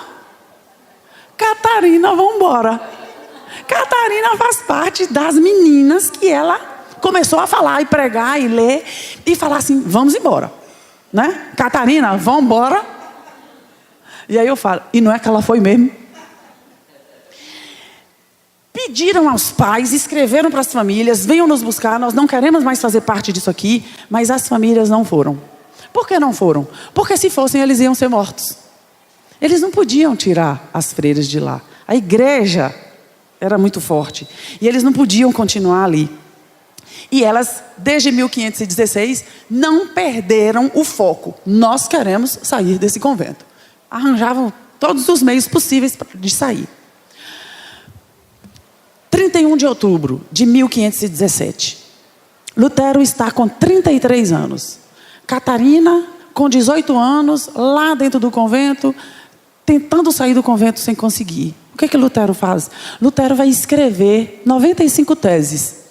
Catarina, vamos embora. Catarina faz parte das meninas que ela começou a falar e pregar e ler e falar assim: vamos embora, né? Catarina, vamos embora. E aí eu falo: e não é que ela foi mesmo? Pediram aos pais, escreveram para as famílias: venham nos buscar, nós não queremos mais fazer parte disso aqui. Mas as famílias não foram. Por que não foram? Porque se fossem, eles iam ser mortos. Eles não podiam tirar as freiras de lá. A igreja era muito forte e eles não podiam continuar ali. E elas, desde 1516, não perderam o foco. Nós queremos sair desse convento. Arranjavam todos os meios possíveis de sair. 31 de outubro de 1517. Lutero está com 33 anos. Catarina, com 18 anos, lá dentro do convento, tentando sair do convento sem conseguir. O que Lutero faz? Lutero vai escrever 95 teses.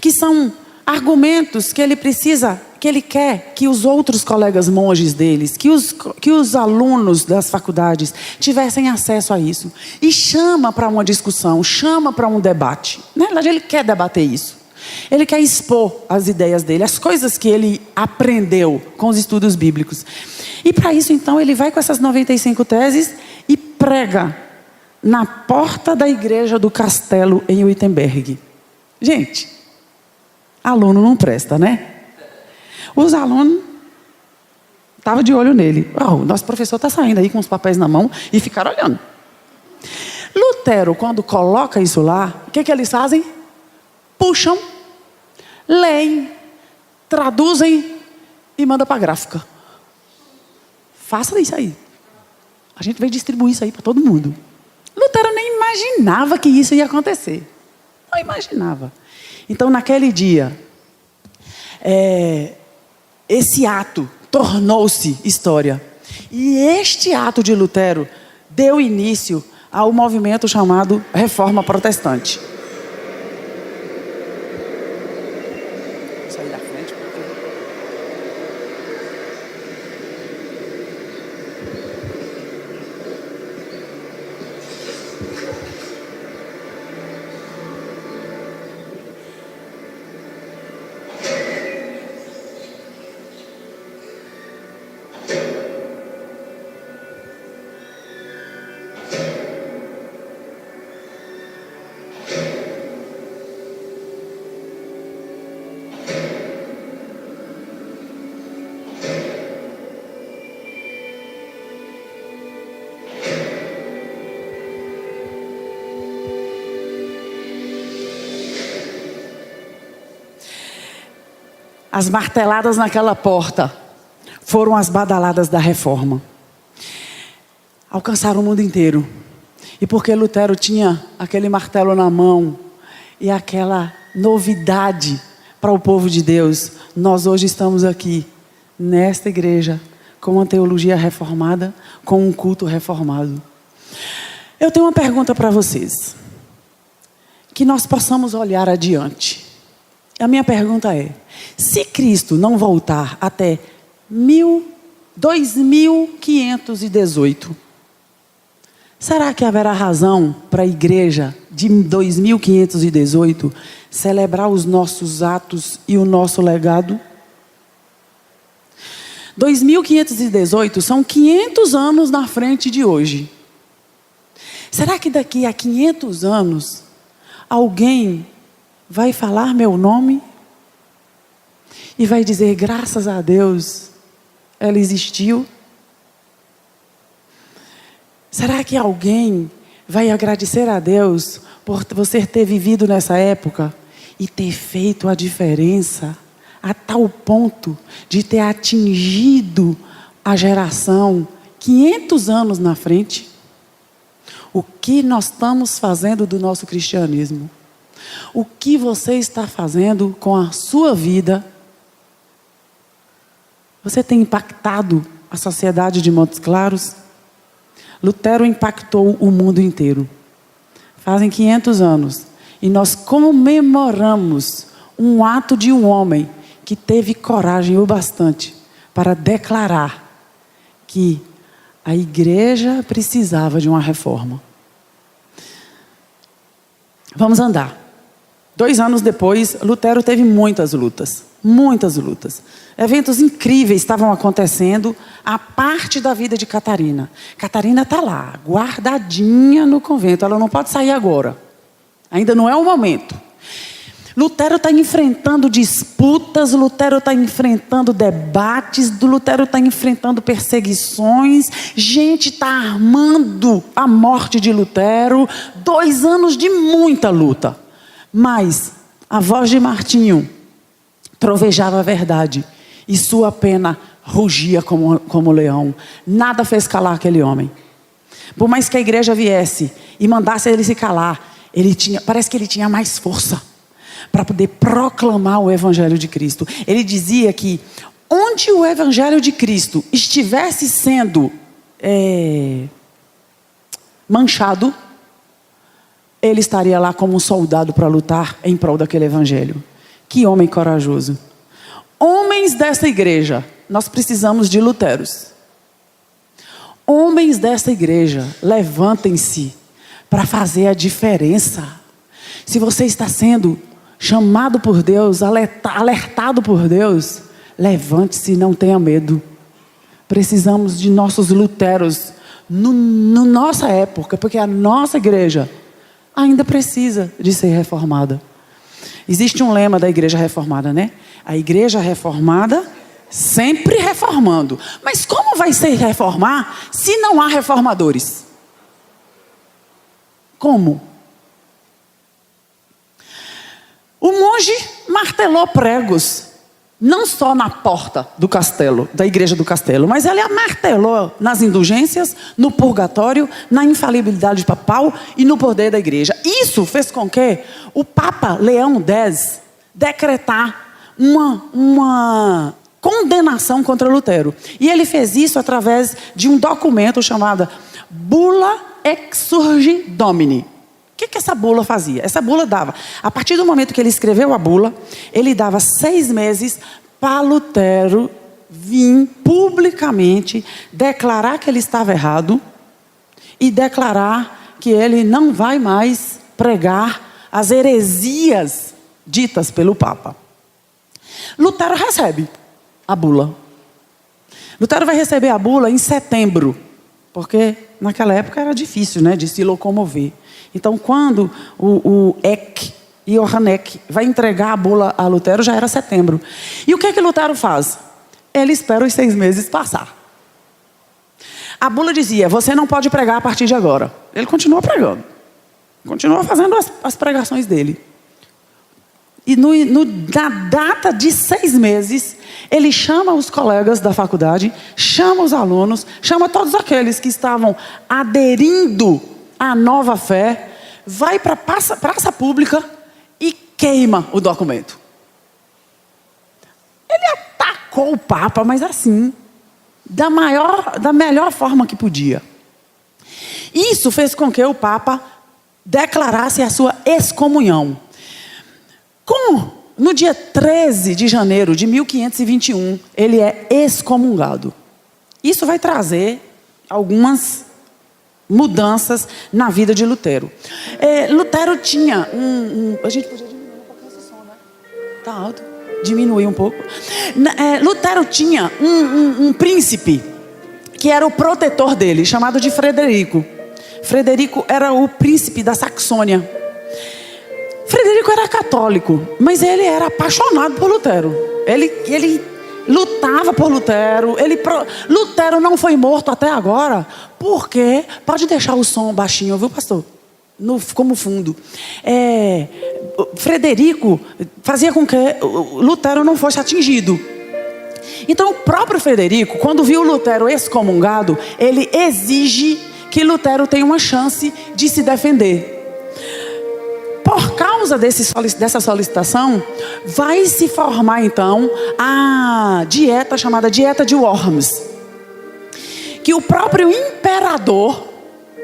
Que são argumentos que ele precisa, que ele quer que os outros colegas monges deles, que os alunos das faculdades tivessem acesso a isso. E chama para uma discussão, chama para um debate. Na verdade, ele quer debater isso. Ele quer expor as ideias dele, as coisas que ele aprendeu com os estudos bíblicos. E para isso, então, ele vai com essas 95 teses e prega na porta da igreja do castelo em Wittenberg. Gente, aluno não presta, né? Os alunos estavam de olho nele. O nosso professor está saindo aí com os papéis na mão e ficaram olhando. Lutero, quando coloca isso lá, o que eles fazem? Puxam, leem, traduzem e mandam para a gráfica. Faça isso aí. A gente vai distribuir isso aí para todo mundo. Lutero nem imaginava que isso ia acontecer. Não imaginava. Então, naquele dia, esse ato tornou-se história. E este ato de Lutero deu início ao movimento chamado Reforma Protestante. Vou sair da frente porque... As marteladas naquela porta foram as badaladas da reforma. Alcançaram o mundo inteiro. E porque Lutero tinha aquele martelo na mão e aquela novidade para o povo de Deus, nós hoje estamos aqui, nesta igreja, com uma teologia reformada, com um culto reformado. Eu tenho uma pergunta para vocês. Que nós possamos olhar adiante. A minha pergunta é: se Cristo não voltar até 2518, será que haverá razão para a igreja de 2518 celebrar os nossos atos e o nosso legado? 2518 são 500 anos na frente de hoje. Será que daqui a 500 anos alguém vai falar meu nome e vai dizer graças a Deus ela existiu? Será que alguém vai agradecer a Deus por você ter vivido nessa época e ter feito a diferença a tal ponto de ter atingido a geração 500 anos na frente? O que nós estamos fazendo do nosso cristianismo? O que você está fazendo com a sua vida? Você tem impactado a sociedade de modos claros? Lutero impactou o mundo inteiro. Fazem 500 anos. E nós comemoramos um ato de um homem que teve coragem o bastante para declarar que a igreja precisava de uma reforma. Vamos andar. 2 anos depois, Lutero teve muitas lutas. Muitas lutas. Eventos incríveis estavam acontecendo à parte da vida de Catarina. Catarina está lá, guardadinha no convento. Ela não pode sair agora. Ainda não é o momento. Lutero está enfrentando disputas, Lutero está enfrentando debates, Lutero está enfrentando perseguições. Gente está armando a morte de Lutero. 2 anos de muita luta. Mas a voz de Martinho trovejava a verdade e sua pena rugia como leão. Nada fez calar aquele homem. Por mais que a igreja viesse e mandasse ele se calar, parece que ele tinha mais força para poder proclamar o evangelho de Cristo. Ele dizia que onde o evangelho de Cristo estivesse sendo manchado, ele estaria lá como um soldado para lutar em prol daquele evangelho. Que homem corajoso. Homens dessa igreja, nós precisamos de Luteros. Homens dessa igreja, levantem-se para fazer a diferença. Se você está sendo chamado por Deus, alertado por Deus, levante-se e não tenha medo. Precisamos de nossos Luteros no nossa época, porque a nossa igreja ainda precisa de ser reformada. Existe um lema da igreja reformada, né? A igreja reformada sempre reformando. Mas como vai se reformar se não há reformadores? Como? O monge martelou pregos, não só na porta do castelo, da igreja do castelo, mas ele martelou nas indulgências, no purgatório, na infalibilidade papal e no poder da igreja. Isso fez com que o Papa Leão X decretar uma condenação contra Lutero. E ele fez isso através de um documento chamado Bula Exsurgi Domini. O que essa bula fazia? Essa bula dava, a partir do momento que ele escreveu a bula, ele dava 6 meses para Lutero vir publicamente declarar que ele estava errado e declarar que ele não vai mais pregar as heresias ditas pelo Papa. Lutero recebe a bula. Lutero vai receber a bula em setembro, porque naquela época era difícil, né, de se locomover. Então, quando o Eck e Johann Eck vai entregar a bula a Lutero, já era setembro. E o que Lutero faz? Ele espera os 6 meses passar. A bula dizia, você não pode pregar a partir de agora. Ele continua pregando. Continua fazendo as pregações dele. E na data de 6 meses, ele chama os colegas da faculdade, chama os alunos, chama todos aqueles que estavam aderindo à nova fé, vai para a praça pública e queima o documento. Ele atacou o Papa, mas assim, da melhor forma que podia. Isso fez com que o Papa declarasse a sua excomunhão. No dia 13 de janeiro de 1521, ele é excomungado. Isso vai trazer algumas mudanças na vida de Lutero. Lutero tinha a gente podia diminuir um pouquinho esse som, né? Tá alto. Diminuir um pouco. Lutero tinha um príncipe que era o protetor dele, chamado de Frederico. Frederico era o príncipe da Saxônia. Frederico era católico, mas ele era apaixonado por Lutero. Ele lutava por Lutero. Lutero não foi morto até agora, porque... Pode deixar o som baixinho, viu, pastor? Como fundo. Frederico fazia com que Lutero não fosse atingido. Então, o próprio Frederico, quando viu Lutero excomungado, ele exige que Lutero tenha uma chance de se defender. Por causa dessa solicitação, vai se formar então a dieta chamada Dieta de Worms, que o próprio imperador,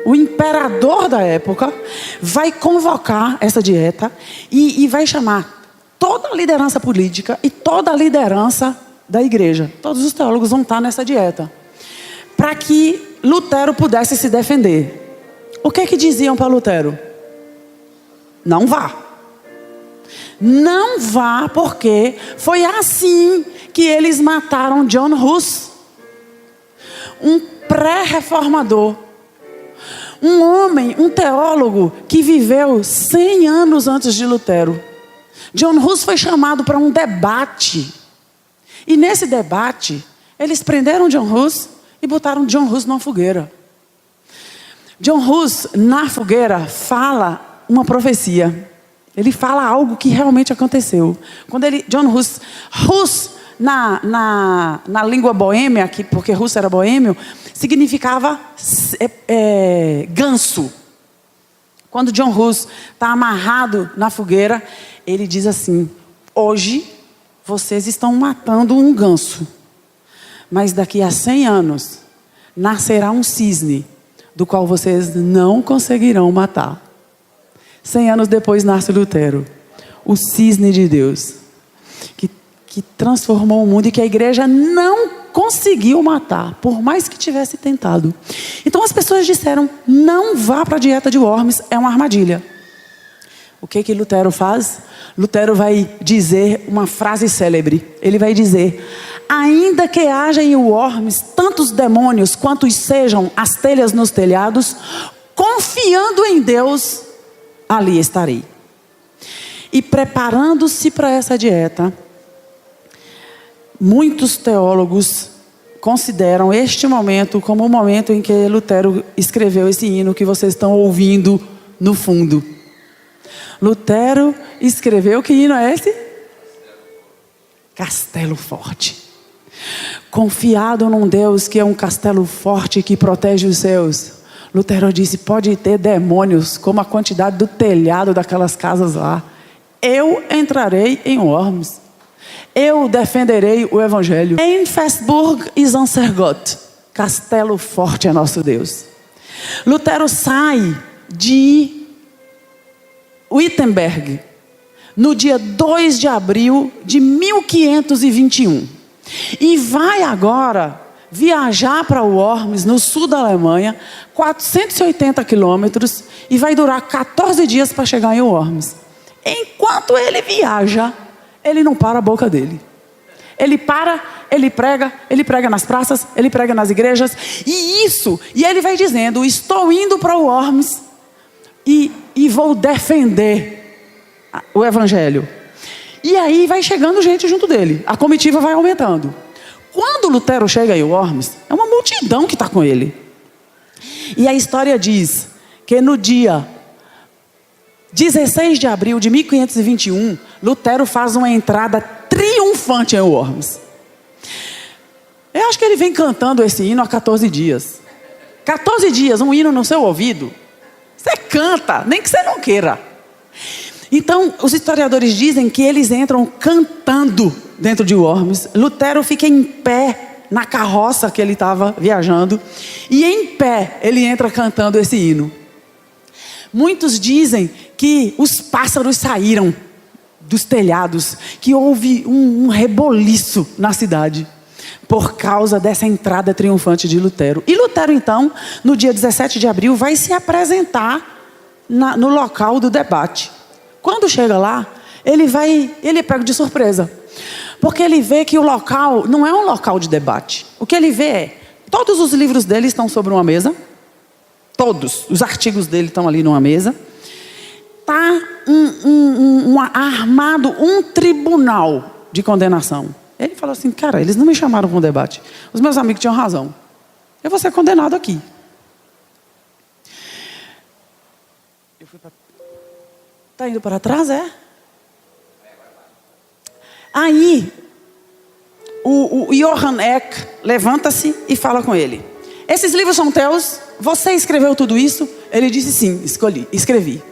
o imperador da época, vai convocar essa dieta e vai chamar toda a liderança política e toda a liderança da igreja. Todos os teólogos vão estar nessa dieta, para que Lutero pudesse se defender. O que diziam para Lutero? Não vá. Não vá, porque foi assim que eles mataram John Hus, um pré-reformador, um homem, um teólogo que viveu 100 anos antes de Lutero. John Hus foi chamado para um debate. E nesse debate, eles prenderam John Hus e botaram John Hus numa fogueira. John Hus, na fogueira, fala uma profecia. Ele fala algo que realmente aconteceu. Quando John Hus na língua boêmia, porque Hus era boêmio, significava ganso. Quando John Hus está amarrado na fogueira, ele diz assim: hoje vocês estão matando um ganso, mas daqui a 100 anos nascerá um cisne, do qual vocês não conseguirão matar. 100 anos depois nasce Lutero, o cisne de Deus, que transformou o mundo e que a igreja não conseguiu matar, por mais que tivesse tentado. Então as pessoas disseram: não vá para a dieta de Worms, é uma armadilha. O que Lutero faz? Lutero vai dizer uma frase célebre. Ele vai dizer: ainda que haja em Worms tantos demônios quantos sejam as telhas nos telhados, confiando em Deus, ali estarei. E preparando-se para essa dieta, muitos teólogos consideram este momento como o momento em que Lutero escreveu esse hino que vocês estão ouvindo no fundo. Lutero escreveu, que hino é esse? Castelo Forte. Confiado num Deus que é um castelo forte que protege os seus. Lutero disse: pode ter demônios como a quantidade do telhado daquelas casas lá, eu entrarei em Worms. Eu defenderei o Evangelho. Em Festburg is unser Gott. Castelo forte é nosso Deus. Lutero sai de Wittenberg no dia 2 de abril de 1521. E vai agora viajar para Worms, no sul da Alemanha, 480 quilômetros, e vai durar 14 dias para chegar em Worms. Enquanto ele viaja, ele não para a boca dele. Ele prega nas praças, ele prega nas igrejas, e ele vai dizendo: estou indo para Worms e vou defender o Evangelho. E aí vai chegando gente junto dele, a comitiva vai aumentando. Quando Lutero chega em Worms, é uma multidão que está com ele. E a história diz que no dia 16 de abril de 1521, Lutero faz uma entrada triunfante em Worms. Eu acho que ele vem cantando esse hino há 14 dias. 14 dias, um hino no seu ouvido. Você canta, nem que você não queira. Então, os historiadores dizem que eles entram cantando dentro de Worms. Lutero fica em pé na carroça que ele estava viajando. E em pé, ele entra cantando esse hino. Muitos dizem que os pássaros saíram dos telhados, que houve um reboliço na cidade, por causa dessa entrada triunfante de Lutero. E Lutero, então, no dia 17 de abril, vai se apresentar no local do debate. Quando chega lá, ele é pego de surpresa. Porque ele vê que o local não é um local de debate. O que ele vê é, todos os livros dele estão sobre uma mesa. Todos os artigos dele estão ali numa mesa. Está armado um tribunal de condenação. Ele falou assim: cara, eles não me chamaram para um debate. Os meus amigos tinham razão. Eu vou ser condenado aqui. Está indo para trás, é? Aí, o Johann Eck levanta-se e fala com ele: esses livros são teus? Você escreveu tudo isso? Ele disse: sim, escrevi.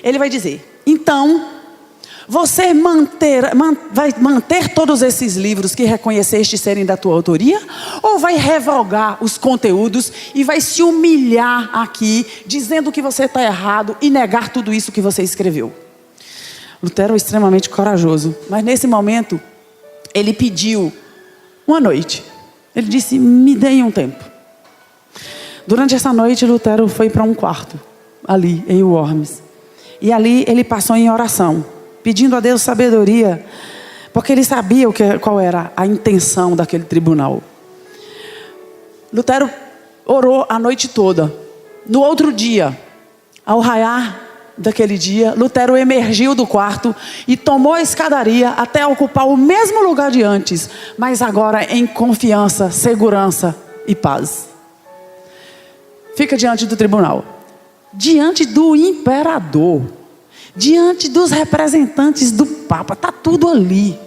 Ele vai dizer: então, você vai manter todos esses livros que reconheceste serem da tua autoria? Ou vai revogar os conteúdos e vai se humilhar aqui, dizendo que você está errado e negar tudo isso que você escreveu? Lutero é extremamente corajoso, mas nesse momento, ele pediu uma noite. Ele disse: me deem um tempo. Durante essa noite, Lutero foi para um quarto, ali em Worms. E ali ele passou em oração, pedindo a Deus sabedoria, porque ele sabia qual era a intenção daquele tribunal. Lutero orou a noite toda. No outro dia, ao raiar daquele dia, Lutero emergiu do quarto e tomou a escadaria até ocupar o mesmo lugar de antes, mas agora em confiança, segurança e paz. Fica diante do tribunal, diante do imperador, diante dos representantes do Papa, está tudo ali.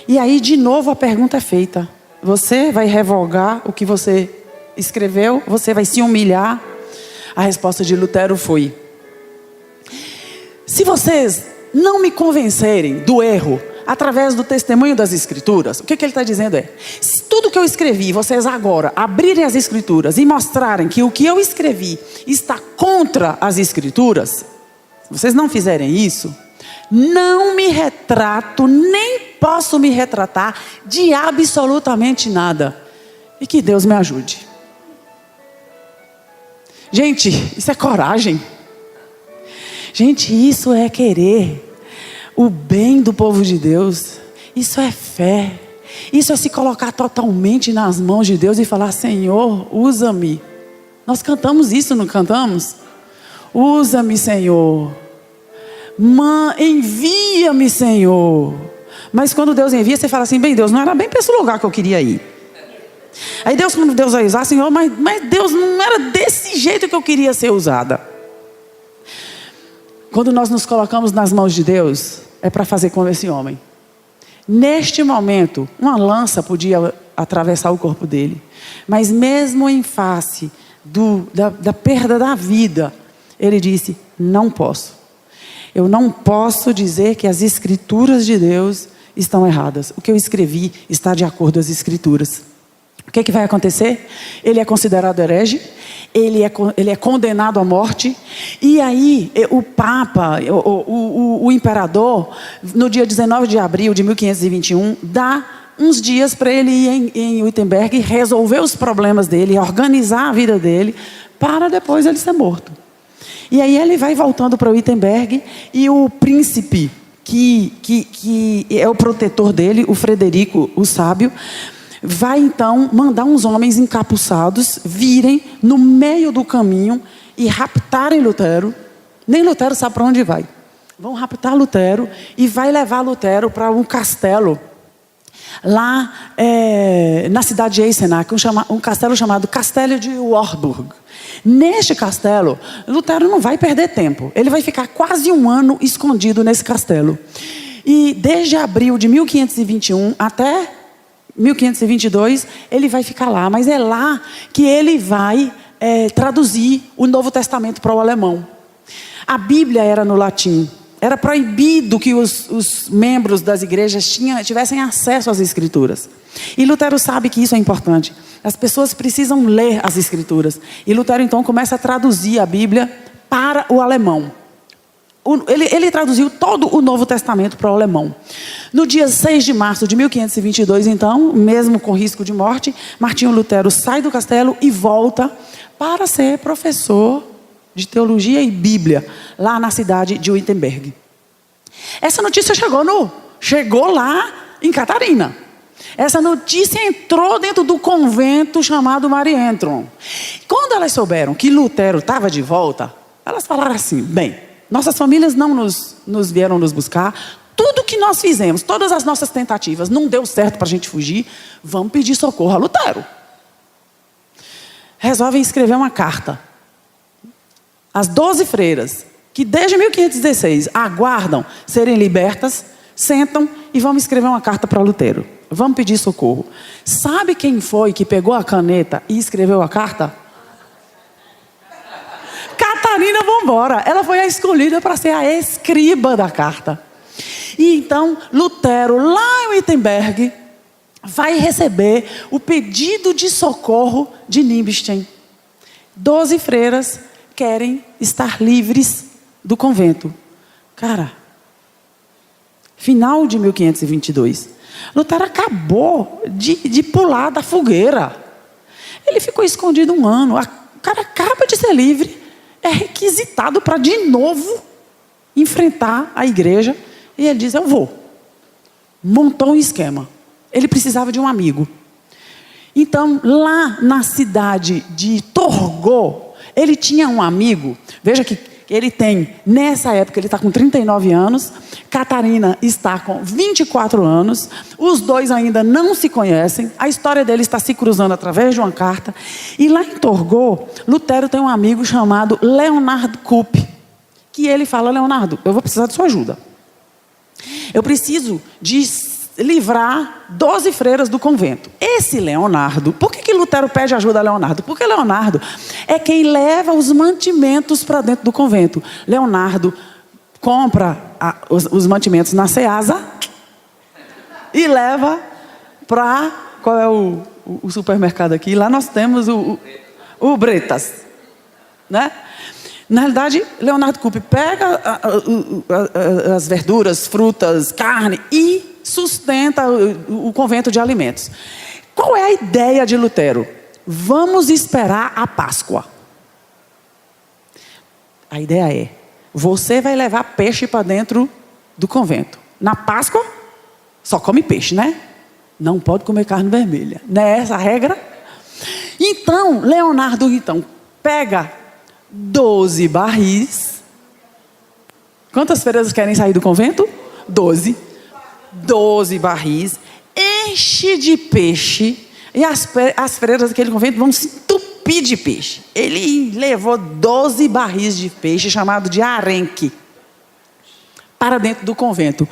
E aí de novo a pergunta é feita: você vai revogar o que você escreveu? Você vai se humilhar? A resposta de Lutero foi: se vocês não me convencerem do erro através do testemunho das Escrituras, o que ele está dizendo é: se tudo que eu escrevi, vocês agora abrirem as Escrituras e mostrarem que o que eu escrevi está contra as Escrituras, se vocês não fizerem isso, não me retrato, nem posso me retratar de absolutamente nada. E que Deus me ajude. Gente, isso é coragem. Gente, isso é querer o bem do povo de Deus. Isso é fé. Isso é se colocar totalmente nas mãos de Deus e falar: Senhor, usa-me. Nós cantamos isso, não cantamos? Usa-me, Senhor. Envia-me, Senhor. Mas quando Deus envia, você fala assim: bem, Deus, não era bem para esse lugar que eu queria ir. Aí quando Deus vai usar: Senhor, mas Deus, não era desse jeito que eu queria ser usada. Quando nós nos colocamos nas mãos de Deus, é para fazer como esse homem. Neste momento, uma lança podia atravessar o corpo dele. Mas mesmo em face da perda da vida, ele disse: não posso. Eu não posso dizer que as Escrituras de Deus estão erradas. O que eu escrevi está de acordo com as Escrituras. O que vai acontecer? Ele é considerado herege, ele é condenado à morte, e aí o Papa, o imperador, no dia 19 de abril de 1521, dá uns dias para ele ir em Wittenberg, resolver os problemas dele, organizar a vida dele, para depois ele ser morto. E aí ele vai voltando para Wittenberg, e o príncipe, que é o protetor dele, o Frederico, o sábio, vai então mandar uns homens encapuçados virem no meio do caminho e raptarem Lutero. Nem Lutero sabe para onde vai. Vão raptar Lutero e vai levar Lutero para um castelo lá na cidade de Eisenach, um castelo chamado Castelo de Wartburg. Neste castelo, Lutero não vai perder tempo. Ele vai ficar quase um ano escondido nesse castelo. E desde abril de 1521 até 1522, ele vai ficar lá. Mas é lá que ele vai traduzir o Novo Testamento para o alemão. A Bíblia era no latim. Era proibido que os membros das igrejas tivessem acesso às Escrituras. E Lutero sabe que isso é importante. As pessoas precisam ler as Escrituras. E Lutero então começa a traduzir a Bíblia para o alemão. Ele traduziu todo o Novo Testamento para o alemão. No dia 6 de março de 1522, então, mesmo com risco de morte, Martinho Lutero sai do castelo e volta para ser professor de teologia e Bíblia, lá na cidade de Wittenberg. Essa notícia chegou lá em Catarina. Essa notícia entrou dentro do convento chamado Marienthron. Quando elas souberam que Lutero estava de volta, elas falaram assim: bem, nossas famílias não nos vieram nos buscar, tudo que nós fizemos, todas as nossas tentativas, não deu certo para a gente fugir, vamos pedir socorro a Lutero. Resolvem escrever uma carta. As 12 freiras, que desde 1516 aguardam serem libertas, sentam e vão escrever uma carta para Lutero. Vamos pedir socorro. Sabe quem foi que pegou a caneta e escreveu a carta? Catarina Vambora. Ela foi a escolhida para ser a escriba da carta. E então Lutero, lá em Wittenberg, vai receber o pedido de socorro de Nimbestein. 12 freiras querem estar livres do convento. Cara, final de 1522, Lutero acabou de pular da fogueira. Ele ficou escondido um ano. O cara acaba de ser livre, é requisitado para de novo enfrentar a igreja. E ele diz: eu vou. Montou um esquema. Ele precisava de um amigo. Então, lá na cidade de Torgau, ele tinha um amigo. Veja que ele tem, nessa época, ele está com 39 anos. Catarina está com 24 anos. Os dois ainda não se conhecem. A história dele está se cruzando através de uma carta. E lá em Torgau, Lutero tem um amigo chamado Leonhard Kupp. Que ele fala: Leonardo, eu vou precisar de sua ajuda. Eu preciso de livrar 12 freiras do convento. Esse Leonardo, por que Lutero pede ajuda a Leonardo? Porque Leonardo é quem leva os mantimentos para dentro do convento. Leonardo compra os mantimentos na Ceasa e leva para... Qual é o supermercado aqui? Lá nós temos o Bretas, né? Na realidade, Leonhard Kupp pega as verduras, frutas, carne e sustenta o convento de alimentos. Qual é a ideia de Lutero? Vamos esperar a Páscoa. A ideia é: você vai levar peixe para dentro do convento. Na Páscoa, só come peixe, né? Não pode comer carne vermelha. Não é essa a regra? Então, Leonardo pega 12 barris. Quantas freiras querem sair do convento? 12 barris. Enche de peixe. E as freiras daquele convento vão se entupir de peixe. Ele levou 12 barris de peixe, chamado de arenque, para dentro do convento.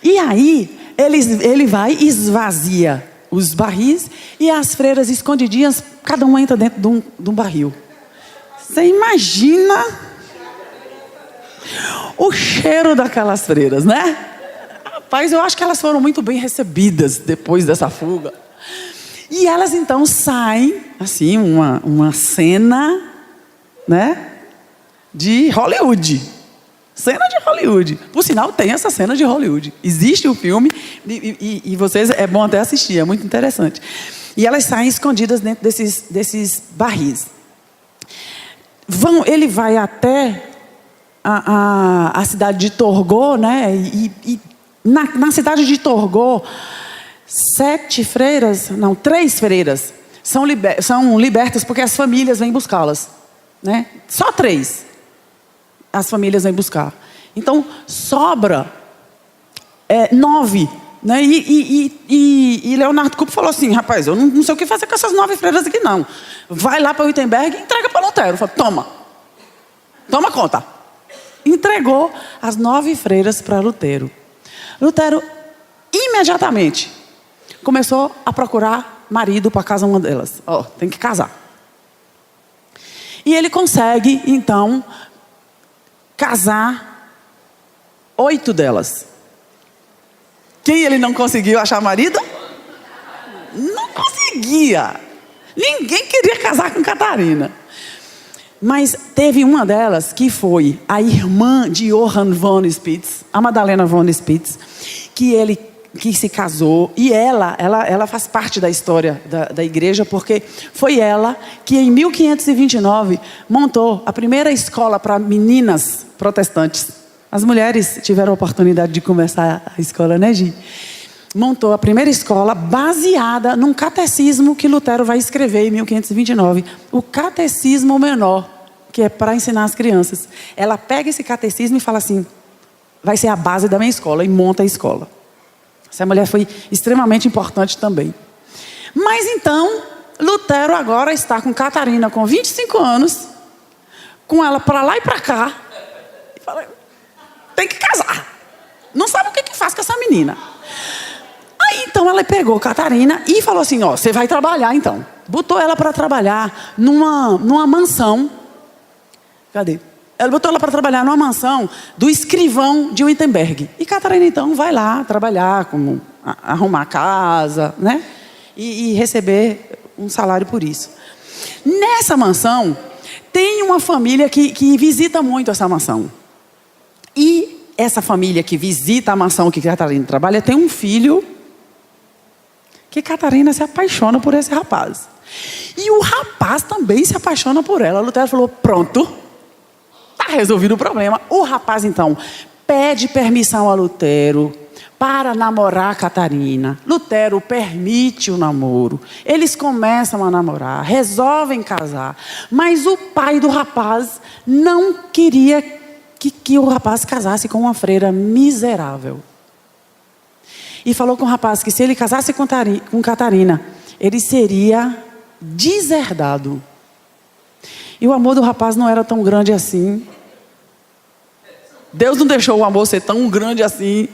E aí, ele vai e esvazia os barris. E as freiras escondidinhas, cada uma entra dentro de um barril. Você imagina o cheiro daquelas freiras, né? Rapaz, eu acho que elas foram muito bem recebidas depois dessa fuga. E elas então saem, assim, uma cena, né, de Hollywood. Cena de Hollywood. Por sinal, tem essa cena de Hollywood. Existe o filme e vocês, é bom até assistir, é muito interessante. E elas saem escondidas dentro desses barris. Ele vai até a cidade de Torgô, né? E na cidade de Torgô, 3 freiras são libertas porque as famílias vêm buscá-las, né? Só 3 as famílias vêm buscar. Então sobra 9, né? E Leonardo Coop falou assim: rapaz, eu não sei o que fazer com essas 9 freiras aqui não. Vai lá para Wittenberg e entrega para Lutero. Falei, toma conta. Entregou as 9 freiras para Lutero. Lutero imediatamente começou a procurar marido para casar uma delas. Tem que casar. E ele consegue, então, casar 8 delas. Quem ele não conseguiu achar marido? Não conseguia. Ninguém queria casar com Catarina. Mas teve uma delas que foi a irmã de Johann von Spitz, a Madalena von Spitz, que se casou. E ela faz parte da história da igreja, porque foi ela que em 1529 montou a primeira escola para meninas protestantes. As mulheres tiveram a oportunidade de começar a escola, né, Gi? Montou a primeira escola baseada num catecismo que Lutero vai escrever em 1529. O catecismo menor, que é para ensinar as crianças. Ela pega esse catecismo e fala assim: vai ser a base da minha escola, e monta a escola. Essa mulher foi extremamente importante também. Mas então, Lutero agora está com Catarina com 25 anos, com ela para lá e para cá, e fala: tem que casar. Não sabe o que faz com essa menina. Aí então ela pegou Catarina e falou assim: você vai trabalhar então. Botou ela para trabalhar numa mansão. Cadê? Ela botou ela para trabalhar numa mansão do escrivão de Wittenberg. E Catarina então vai lá trabalhar, arrumar a casa, né? E receber um salário por isso. Nessa mansão tem uma família que visita muito essa mansão. E essa família que visita a mansão que Catarina trabalha tem um filho que Catarina se apaixona por esse rapaz. E o rapaz também se apaixona por ela. Lutero falou: pronto, está resolvido o problema. O rapaz então pede permissão a Lutero para namorar Catarina. Lutero permite o namoro. Eles começam a namorar, resolvem casar. Mas o pai do rapaz não queria que o rapaz casasse com uma freira miserável. E falou com o rapaz que se ele casasse com Catarina, ele seria deserdado. E o amor do rapaz não era tão grande assim. Deus não deixou o amor ser tão grande assim.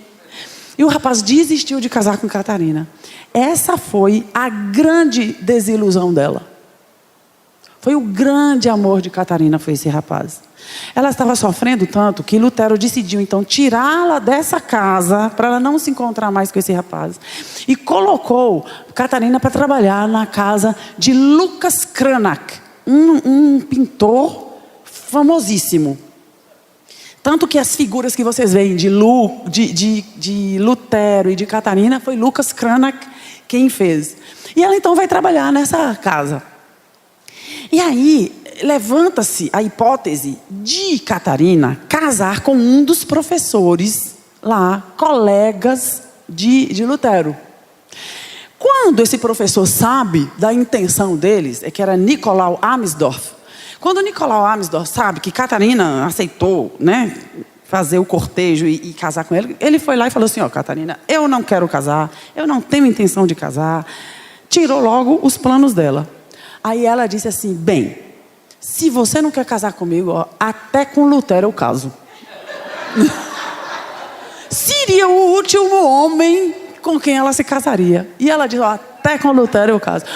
E o rapaz desistiu de casar com Catarina. Essa foi a grande desilusão dela. Foi o grande amor de Catarina, foi esse rapaz. Ela estava sofrendo tanto que Lutero decidiu então tirá-la dessa casa para ela não se encontrar mais com esse rapaz. E colocou Catarina para trabalhar na casa de Lucas Cranach, um pintor famosíssimo. Tanto que as figuras que vocês veem de Lutero e de Catarina foi Lucas Cranach quem fez. E ela então vai trabalhar nessa casa. E aí levanta-se a hipótese de Catarina casar com um dos professores lá, colegas de Lutero. Quando esse professor sabe da intenção deles, que era Nicolau Amsdorff, quando Nicolau Amsdorff sabe que Catarina aceitou, né, fazer o cortejo e casar com ele, ele foi lá e falou assim: Catarina, eu não quero casar, eu não tenho intenção de casar. Tirou logo os planos dela. Aí ela disse assim: bem, se você não quer casar comigo, até com Lutero eu caso. Seria o último homem com quem ela se casaria. E ela disse: até com Lutero eu caso.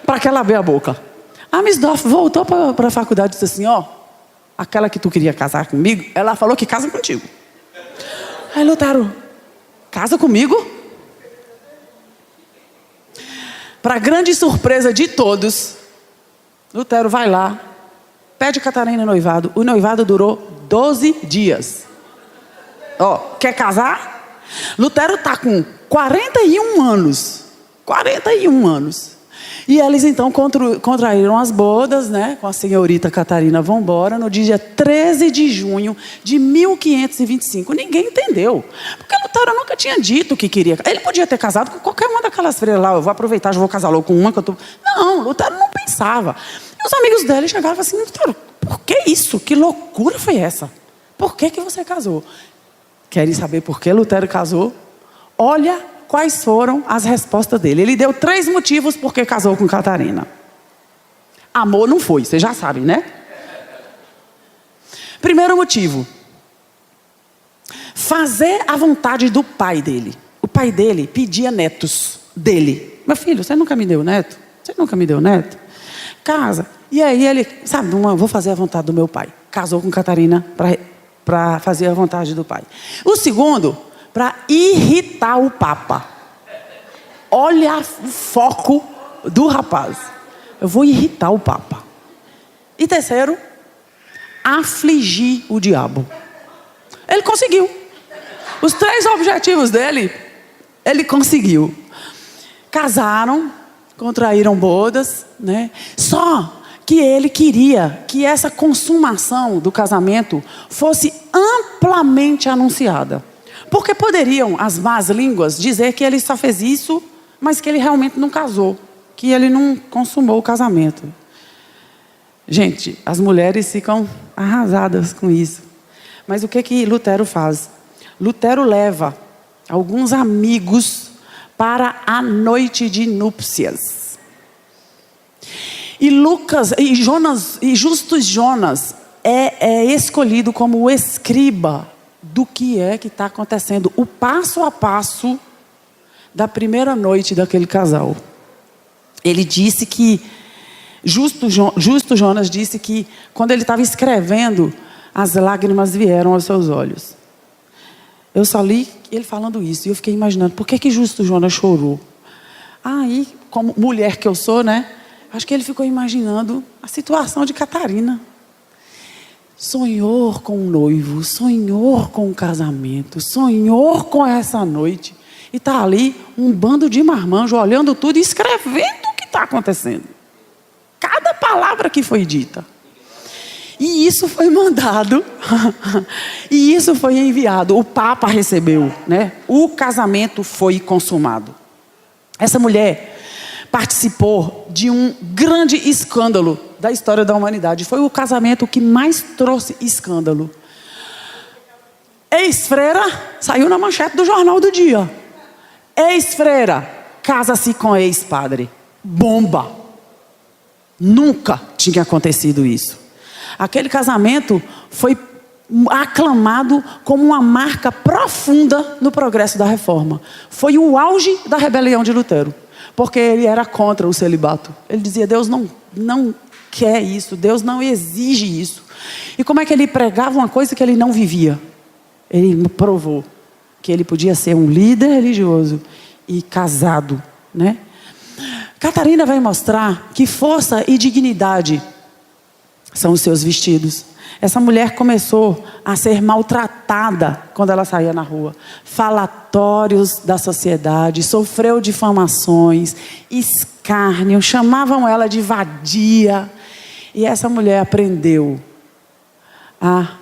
Para que ela abrir a boca. Amsdorff voltou para a faculdade e disse assim: aquela que tu queria casar comigo, ela falou que casa contigo. Aí Lutero: casa comigo? Para grande surpresa de todos, Lutero vai lá, pede Catarina noivado. O noivado durou 12 dias. Ó, quer casar? Lutero está com 41 anos. 41 anos. E eles então contraíram as bodas, né, com a senhorita Catarina Vambora, no dia 13 de junho de 1525. Ninguém entendeu. Porque Lutero nunca tinha dito que queria. Ele podia ter casado com qualquer uma daquelas freiras lá. Eu vou aproveitar, já vou casar logo com uma que eu tô. Não, Lutero não pensava. E os amigos dele chegaram e falaram assim: Lutero, por que isso? Que loucura foi essa? Por que você casou? Querem saber por que Lutero casou? Olha quais foram as respostas dele. Ele deu 3 motivos por que casou com Catarina. Amor não foi, vocês já sabem, né? Primeiro motivo: fazer a vontade do pai dele. O pai dele pedia netos dele. Meu filho, você nunca me deu neto? Você nunca me deu neto? Casa. E aí ele, sabe, vou fazer a vontade do meu pai. Casou com Catarina para fazer a vontade do pai. O segundo, para irritar o Papa. Olha o foco do rapaz. Eu vou irritar o Papa. E terceiro, afligir o diabo. Ele conseguiu. Os 3 objetivos dele, ele conseguiu. Casaram, contraíram bodas, né? Só que ele queria que essa consumação do casamento fosse amplamente anunciada. Porque poderiam as más línguas dizer que ele só fez isso, mas que ele realmente não casou, que ele não consumou o casamento. Gente, as mulheres ficam arrasadas com isso. Mas o que Lutero faz? Lutero leva alguns amigos para a noite de núpcias. E Justus Jonas é escolhido como o escriba do que está acontecendo, o passo a passo da primeira noite daquele casal. Ele disse que, Justo Jonas disse que, quando ele estava escrevendo, as lágrimas vieram aos seus olhos. Eu só li ele falando isso, e eu fiquei imaginando, por que Justo Jonas chorou? Aí, como mulher que eu sou, né? Acho que ele ficou imaginando a situação de Catarina. Sonhou com um noivo, sonhou com um casamento, sonhou com essa noite. E está ali um bando de marmanjos olhando tudo e escrevendo o que está acontecendo. Cada palavra que foi dita. E isso foi mandado. E isso foi enviado. O Papa recebeu, né? O casamento foi consumado. Essa mulher participou de um grande escândalo da história da humanidade. Foi o casamento que mais trouxe escândalo. Ex-freira saiu na manchete do jornal do dia. Ex-freira casa-se com ex-padre. Bomba. Nunca tinha acontecido isso. Aquele casamento foi aclamado como uma marca profunda no progresso da reforma. Foi o auge da rebelião de Lutero. Porque ele era contra o celibato. Ele dizia: Deus não quer isso, Deus não exige isso. E como é que ele pregava uma coisa que ele não vivia? Ele provou que ele podia ser um líder religioso e casado, né? Catarina vai mostrar que força e dignidade são os seus vestidos. Essa mulher começou a ser maltratada quando ela saía na rua. Falatórios da sociedade, sofreu difamações, escárnio, chamavam ela de vadia. E essa mulher aprendeu a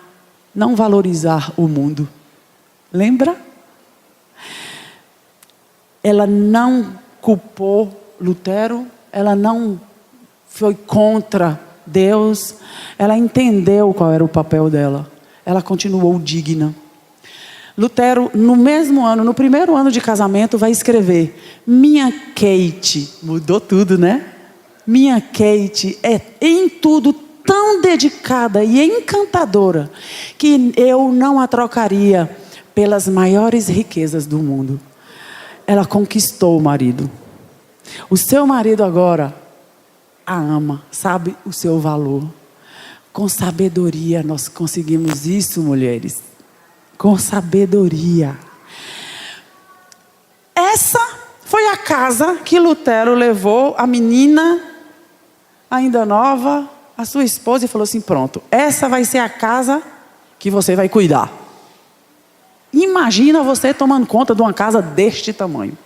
não valorizar o mundo. Lembra? Ela não culpou Lutero, ela não foi contra Deus, ela entendeu qual era o papel dela. Ela continuou digna. Lutero, no mesmo ano, no primeiro ano de casamento, vai escrever: minha Kate, mudou tudo, né? Minha Kate é em tudo tão dedicada e encantadora que eu não a trocaria pelas maiores riquezas do mundo. Ela conquistou o marido. O seu marido agora a ama, sabe o seu valor. Com sabedoria nós conseguimos isso, mulheres. Com sabedoria. a casa que Lutero levou a menina, ainda nova, a sua esposa, e falou assim: pronto, essa vai ser a casa que você vai cuidar. Imagina você tomando conta de uma casa deste tamanho.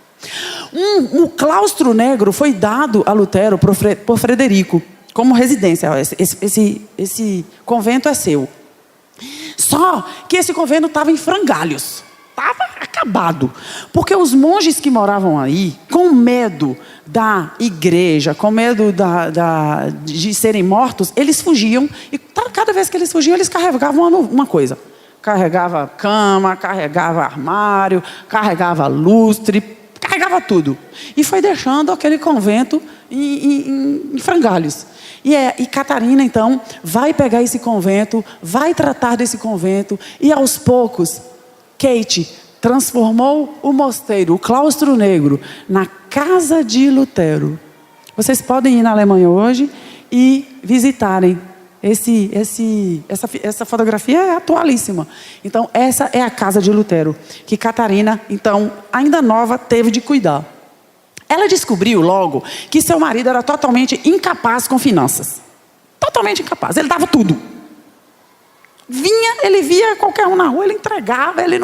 O claustro negro foi dado a Lutero por Frederico como residência. Esse convento é seu. Só que esse convento estava em frangalhos. Estava acabado. Porque os monges que moravam aí, com medo da igreja, com medo de serem mortos, eles fugiam. E cada vez que eles fugiam, eles carregavam uma coisa. Carregava cama, carregava armário, carregava lustre, carregava tudo. E foi deixando aquele convento em frangalhos. E Catarina, então, vai pegar esse convento, vai tratar desse convento, e aos poucos, Kate transformou o mosteiro, o claustro negro, na casa de Lutero. Vocês podem ir na Alemanha hoje e visitarem. Essa fotografia é atualíssima. Então, essa é a casa de Lutero, que Catarina, então, ainda nova, teve de cuidar. Ela descobriu logo que seu marido era totalmente incapaz com finanças. Totalmente incapaz. Ele dava tudo. Ele via qualquer um na rua, ele entregava, ele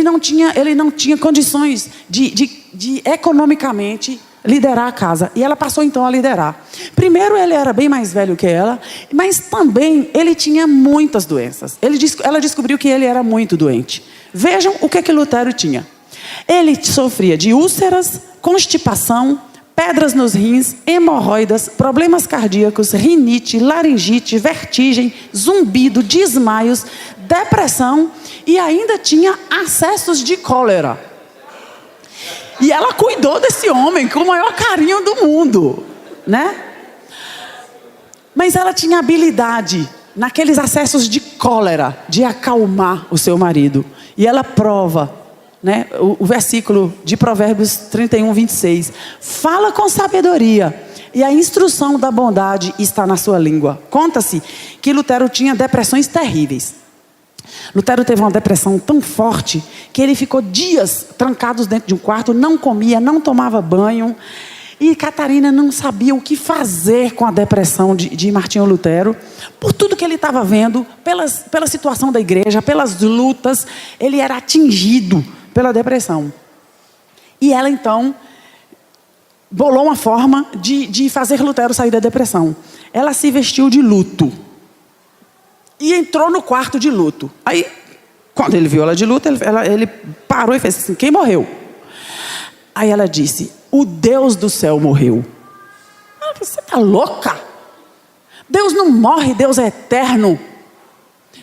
não tinha condições de economicamente liderar a casa. E ela passou então a liderar. Primeiro, ele era bem mais velho que ela, mas também ele tinha muitas doenças. Ela descobriu que ele era muito doente. Vejam o que Lutero tinha. Ele sofria de úlceras, constipação, pedras nos rins, hemorroidas, problemas cardíacos, rinite, laringite, vertigem, zumbido, desmaios, depressão e ainda tinha acessos de cólera. E ela cuidou desse homem com o maior carinho do mundo, né? Mas ela tinha habilidade, naqueles acessos de cólera, de acalmar o seu marido. E ela prova, né? O versículo de Provérbios 31, 26. Fala com sabedoria, e a instrução da bondade está na sua língua. Conta-se que Lutero tinha depressões terríveis. Lutero teve uma depressão tão forte que ele ficou dias trancados dentro de um quarto, não comia, não tomava banho. E Catarina não sabia o que fazer com a depressão de Martinho Lutero. Por tudo que ele estava vendo, pela situação da igreja, pelas lutas, ele era atingido pela depressão. E ela então bolou uma forma de fazer Lutero sair da depressão. Ela se vestiu de luto. E entrou no quarto de luto. Aí, quando ele viu ela de luto, ele parou e fez assim: quem morreu? Aí ela disse: o Deus do céu morreu. Ela disse: você está louca? Deus não morre, Deus é eterno.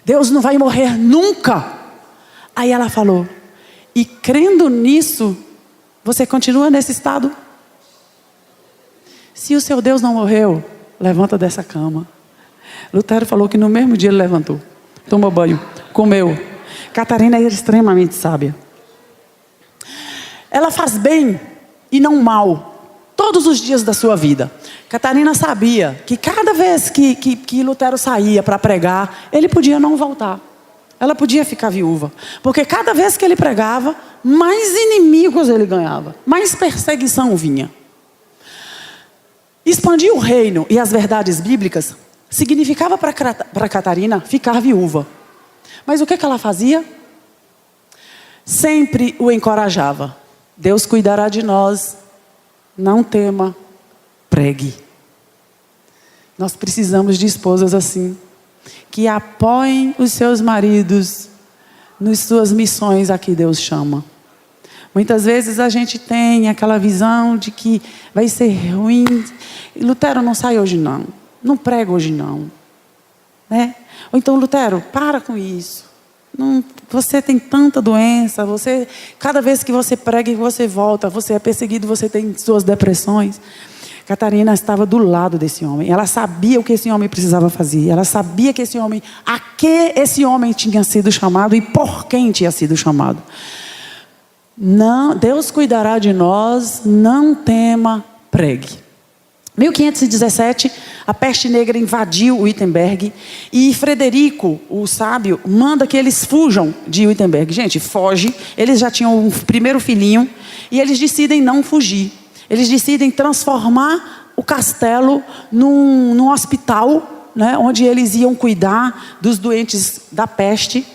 Deus não vai morrer nunca. Aí ela falou: e crendo nisso, você continua nesse estado? Se o seu Deus não morreu, levanta dessa cama. Lutero falou que no mesmo dia ele levantou, tomou banho, comeu. Catarina era extremamente sábia. Ela faz bem e não mal todos os dias da sua vida. Catarina sabia que cada vez que Lutero saía para pregar, ele podia não voltar. Ela podia ficar viúva. Porque cada vez que ele pregava, mais inimigos ele ganhava, mais perseguição vinha. Expandir o reino e as verdades bíblicas significava para Catarina ficar viúva. Mas o que ela fazia? Sempre o encorajava. Deus cuidará de nós. Não tema, pregue. Nós precisamos de esposas assim, que apoiem os seus maridos nas suas missões a que Deus chama. Muitas vezes a gente tem aquela visão de que vai ser ruim. Lutero, não sai hoje não. Não prega hoje não, né? Ou então, Lutero, para com isso. Você tem tanta doença, cada vez que você prega e você volta, você é perseguido, você tem suas depressões. Catarina estava do lado desse homem. Ela sabia o que esse homem precisava fazer. Ela sabia que a que esse homem tinha sido chamado e por quem tinha sido chamado. Não, Deus cuidará de nós, não tema, pregue. 1517, a peste negra invadiu Wittenberg e Frederico, o sábio, manda que eles fujam de Wittenberg. Gente, foge. Eles já tinham um primeiro filhinho e eles decidem não fugir. Eles decidem transformar o castelo num hospital, né, onde eles iam cuidar dos doentes da peste.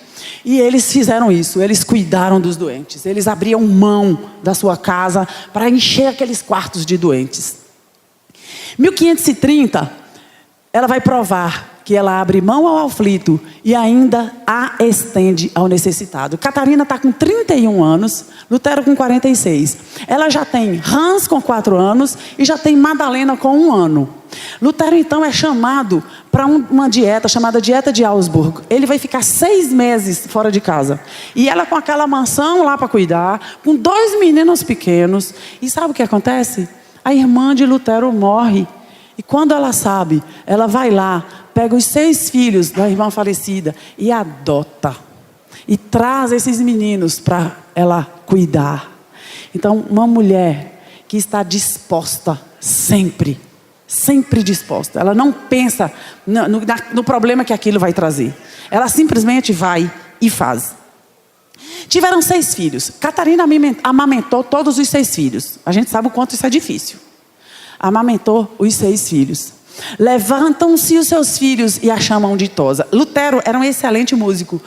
E eles fizeram isso, eles cuidaram dos doentes. Eles abriam mão da sua casa para encher aqueles quartos de doentes. 1530, ela vai provar que ela abre mão ao aflito e ainda a estende ao necessitado. Catarina está com 31 anos, Lutero com 46. Ela já tem Hans com 4 anos e já tem Madalena com 1 ano. Lutero então é chamado para uma dieta chamada Dieta de Augsburg. Ele vai ficar 6 meses fora de casa. E ela com aquela mansão lá para cuidar, com 2 meninos pequenos. E sabe o que acontece? A irmã de Lutero morre. E quando ela sabe, ela vai lá, pega os 6 filhos da irmã falecida e adota. E traz esses meninos para ela cuidar. Então, uma mulher que está disposta sempre disposta. Ela não pensa no problema que aquilo vai trazer. Ela simplesmente vai e faz. Tiveram 6 filhos. Catarina amamentou todos os 6 filhos. A gente sabe o quanto isso é difícil. Amamentou os 6 filhos. Levantam-se os seus filhos e a chamam ditosa. Lutero era um excelente músico.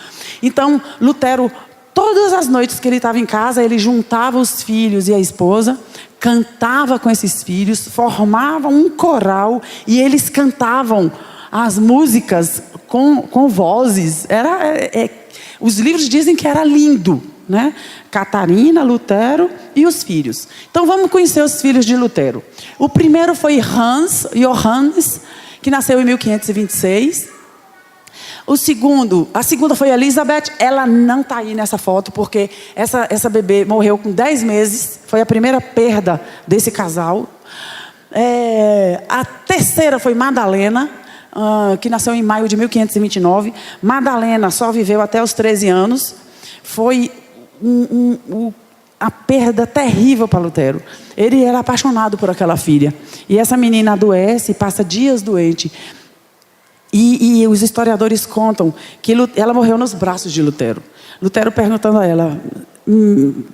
Então, Lutero, todas as noites que ele estava em casa, ele juntava os filhos e a esposa, cantava com esses filhos, formavam um coral e eles cantavam as músicas com vozes. Os livros dizem que era lindo, né? Catarina, Lutero e os filhos. Então vamos conhecer os filhos de Lutero. O primeiro foi Johannes, que nasceu em 1526. A segunda foi Elizabeth. Ela não está aí nessa foto, porque essa bebê morreu com 10 meses. Foi a primeira perda desse casal. A terceira foi Madalena, que nasceu em maio de 1529. Madalena só viveu até os 13 anos. Foi a perda terrível para Lutero. Ele era apaixonado por aquela filha. E essa menina adoece e passa dias doente. E os historiadores contam que ela morreu nos braços de Lutero. Lutero perguntando a ela: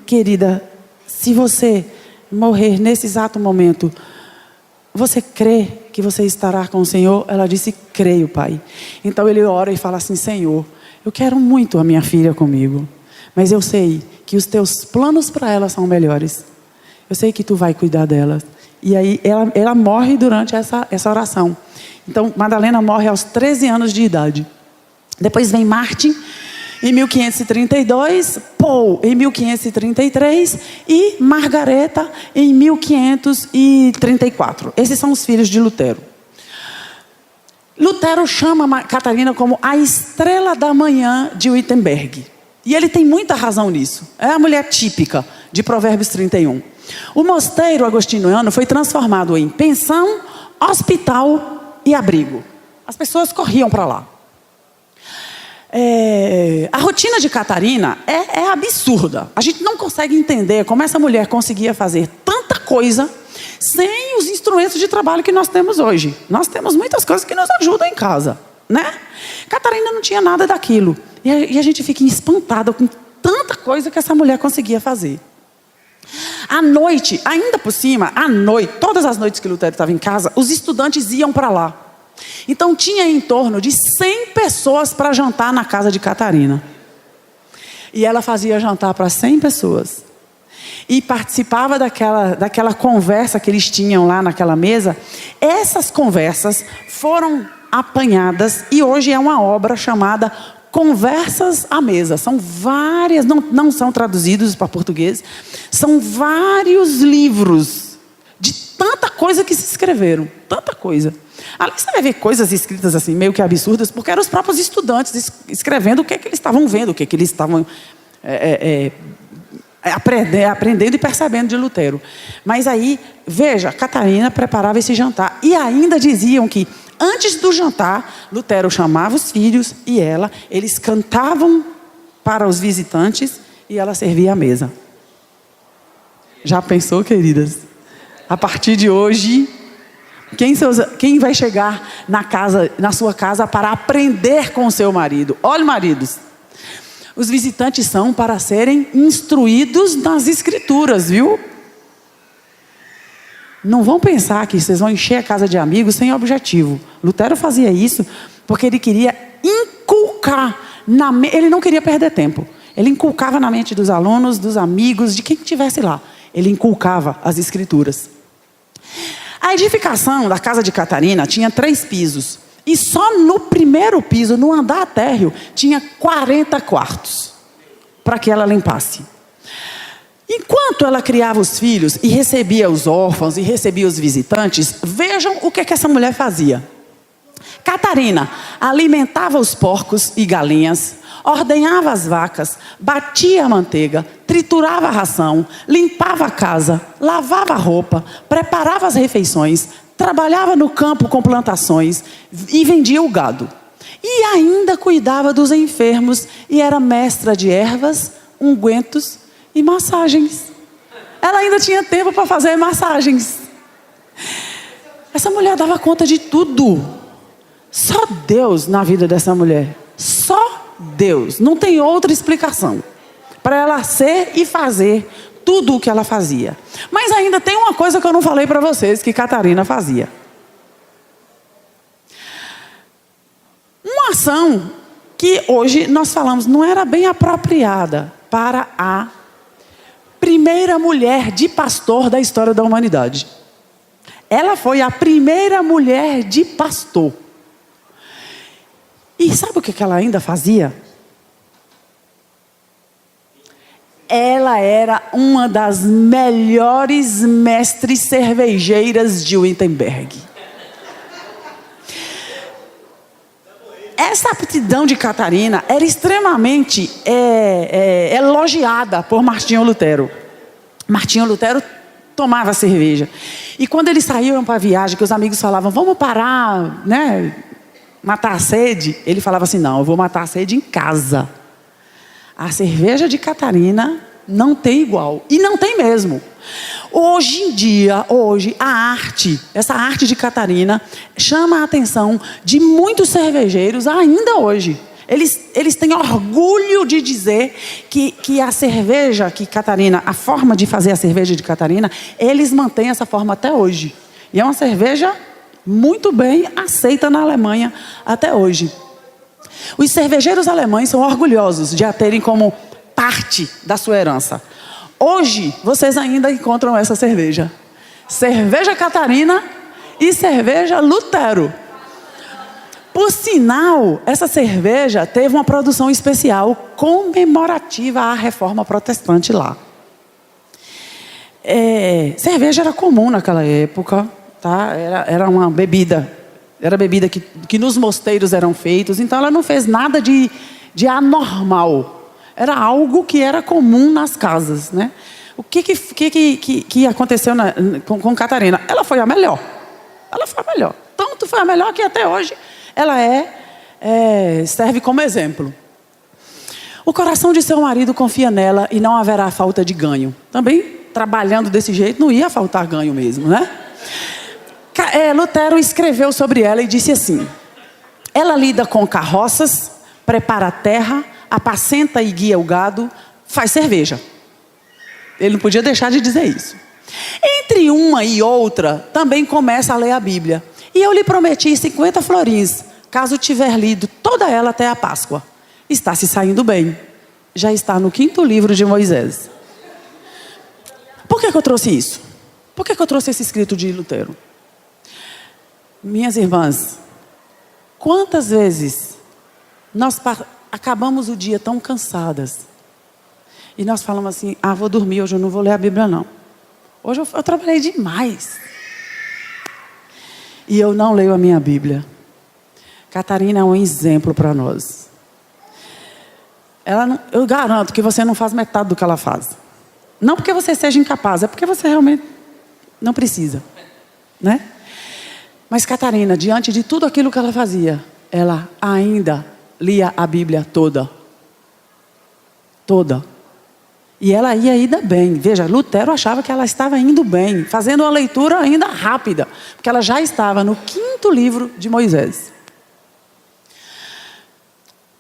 querida, se você morrer nesse exato momento, você crê que você estará com o Senhor? Ela disse: creio, pai. Então ele ora e fala assim: Senhor, eu quero muito a minha filha comigo, mas eu sei que os teus planos para ela são melhores. Eu sei que tu vai cuidar dela. E aí ela morre durante essa oração. Então Madalena morre aos 13 anos de idade. Depois vem Martin em 1532, Paul em 1533 e Margareta em 1534. Esses são os filhos de Lutero. Lutero chama Catarina como a estrela da manhã de Wittenberg. E ele tem muita razão nisso. É a mulher típica de Provérbios 31. O mosteiro agostiniano foi transformado em pensão, hospital e abrigo. As pessoas corriam para lá. A rotina de Catarina é absurda. A gente não consegue entender como essa mulher conseguia fazer tanta coisa sem os instrumentos de trabalho que nós temos hoje. Nós temos muitas coisas que nos ajudam em casa, né? Catarina não tinha nada daquilo. E a gente fica espantada com tanta coisa que essa mulher conseguia fazer. À noite, ainda por cima, à noite, todas as noites que Lutero estava em casa, os estudantes iam para lá. Então tinha em torno de 100 pessoas para jantar na casa de Catarina. E ela fazia jantar para 100 pessoas. E participava daquela conversa que eles tinham lá naquela mesa. Essas conversas foram apanhadas e hoje é uma obra chamada Conversas à Mesa. São várias, não são traduzidos para português, são vários livros de tanta coisa que se escreveram, tanta coisa. Ali você vai ver coisas escritas assim, meio que absurdas, porque eram os próprios estudantes escrevendo o que eles estavam vendo, o que eles estavam aprendendo e percebendo de Lutero. Mas aí, veja, Catarina preparava esse jantar. E ainda diziam que, antes do jantar, Lutero chamava os filhos e eles cantavam para os visitantes e ela servia a mesa. Já pensou, queridas? A partir de hoje, Quem vai chegar na sua casa para aprender com o seu marido? Olha, maridos, os visitantes são para serem instruídos nas escrituras, viu? Não vão pensar que vocês vão encher a casa de amigos sem objetivo. Lutero fazia isso porque ele queria inculcar, ele não queria perder tempo. Ele inculcava na mente dos alunos, dos amigos, de quem estivesse lá. Ele inculcava as escrituras. A edificação da casa de Catarina tinha 3 pisos. E só no primeiro piso, no andar térreo, tinha 40 quartos para que ela limpasse. Enquanto ela criava os filhos e recebia os órfãos e recebia os visitantes, vejam o que essa mulher fazia. Catarina alimentava os porcos e galinhas, ordenhava as vacas, batia a manteiga, triturava a ração, limpava a casa, lavava a roupa, preparava as refeições, trabalhava no campo com plantações e vendia o gado. E ainda cuidava dos enfermos e era mestra de ervas, ungüentos e massagens. Ela ainda tinha tempo para fazer massagens. Essa mulher dava conta de tudo. Só Deus na vida dessa mulher. Só Deus. Não tem outra explicação para ela ser e fazer tudo o que ela fazia. Mas ainda tem uma coisa que eu não falei para vocês que Catarina fazia. Uma ação que hoje nós falamos não era bem apropriada para a primeira mulher de pastor da história da humanidade. Ela foi a primeira mulher de pastor. E sabe o que ela ainda fazia? Ela era uma das melhores mestres cervejeiras de Wittenberg. Essa aptidão de Catarina era extremamente elogiada por Martinho Lutero. Martinho Lutero tomava cerveja. E quando eles saíam para a viagem, que os amigos falavam, vamos parar, né? Matar a sede, ele falava assim, não, eu vou matar a sede em casa. A cerveja de Catarina não tem igual. E não tem mesmo. Hoje em dia, essa arte de Catarina, chama a atenção de muitos cervejeiros ainda hoje. Eles têm orgulho de dizer que a cerveja que Catarina, a forma de fazer a cerveja de Catarina, eles mantêm essa forma até hoje. E é uma cerveja muito bem aceita na Alemanha até hoje. Os cervejeiros alemães são orgulhosos de a terem como parte da sua herança. Hoje, vocês ainda encontram essa cerveja. Cerveja Catarina e cerveja Lutero. Por sinal, essa cerveja teve uma produção especial comemorativa à Reforma Protestante lá. Cerveja era comum naquela época. Tá? Era uma bebida, era bebida que nos mosteiros eram feitos, então ela não fez nada de anormal. Era algo que era comum nas casas, né? O que aconteceu com Catarina? Ela foi a melhor. Ela foi a melhor. Tanto foi a melhor que até hoje ela serve como exemplo. O coração de seu marido confia nela e não haverá falta de ganho. Também, trabalhando desse jeito, não ia faltar ganho mesmo, né? Lutero escreveu sobre ela e disse assim: ela lida com carroças, prepara a terra, apacenta e guia o gado, faz cerveja. Ele não podia deixar de dizer isso. Entre uma e outra, também começa a ler a Bíblia. E eu lhe prometi 50 florins, caso tiver lido toda ela até a Páscoa. Está se saindo bem. Já está no 5º livro de Moisés. Por que eu trouxe isso? Por que eu trouxe esse escrito de Lutero? Minhas irmãs, quantas vezes nós acabamos o dia tão cansadas e nós falamos assim, vou dormir, hoje eu não vou ler a Bíblia não. Hoje eu trabalhei demais. E eu não leio a minha Bíblia. Catarina é um exemplo para nós. Eu garanto que você não faz metade do que ela faz. Não porque você seja incapaz, é porque você realmente não precisa, né? Mas Catarina, diante de tudo aquilo que ela fazia, ela ainda lia a Bíblia toda. Toda. E ela ia ainda bem. Veja, Lutero achava que ela estava indo bem, fazendo uma leitura ainda rápida, porque ela já estava no 5º livro de Moisés.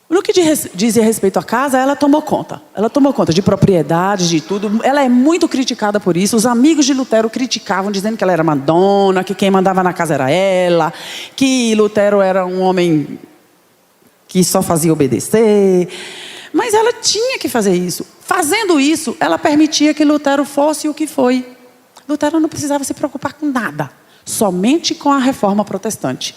No que dizia respeito à casa, ela tomou conta. Ela tomou conta de propriedades, de tudo. Ela é muito criticada por isso. Os amigos de Lutero criticavam, dizendo que ela era mandona, que quem mandava na casa era ela, que Lutero era um homem que só fazia obedecer. Mas ela tinha que fazer isso. Fazendo isso, ela permitia que Lutero fosse o que foi. Lutero não precisava se preocupar com nada, somente com a reforma protestante.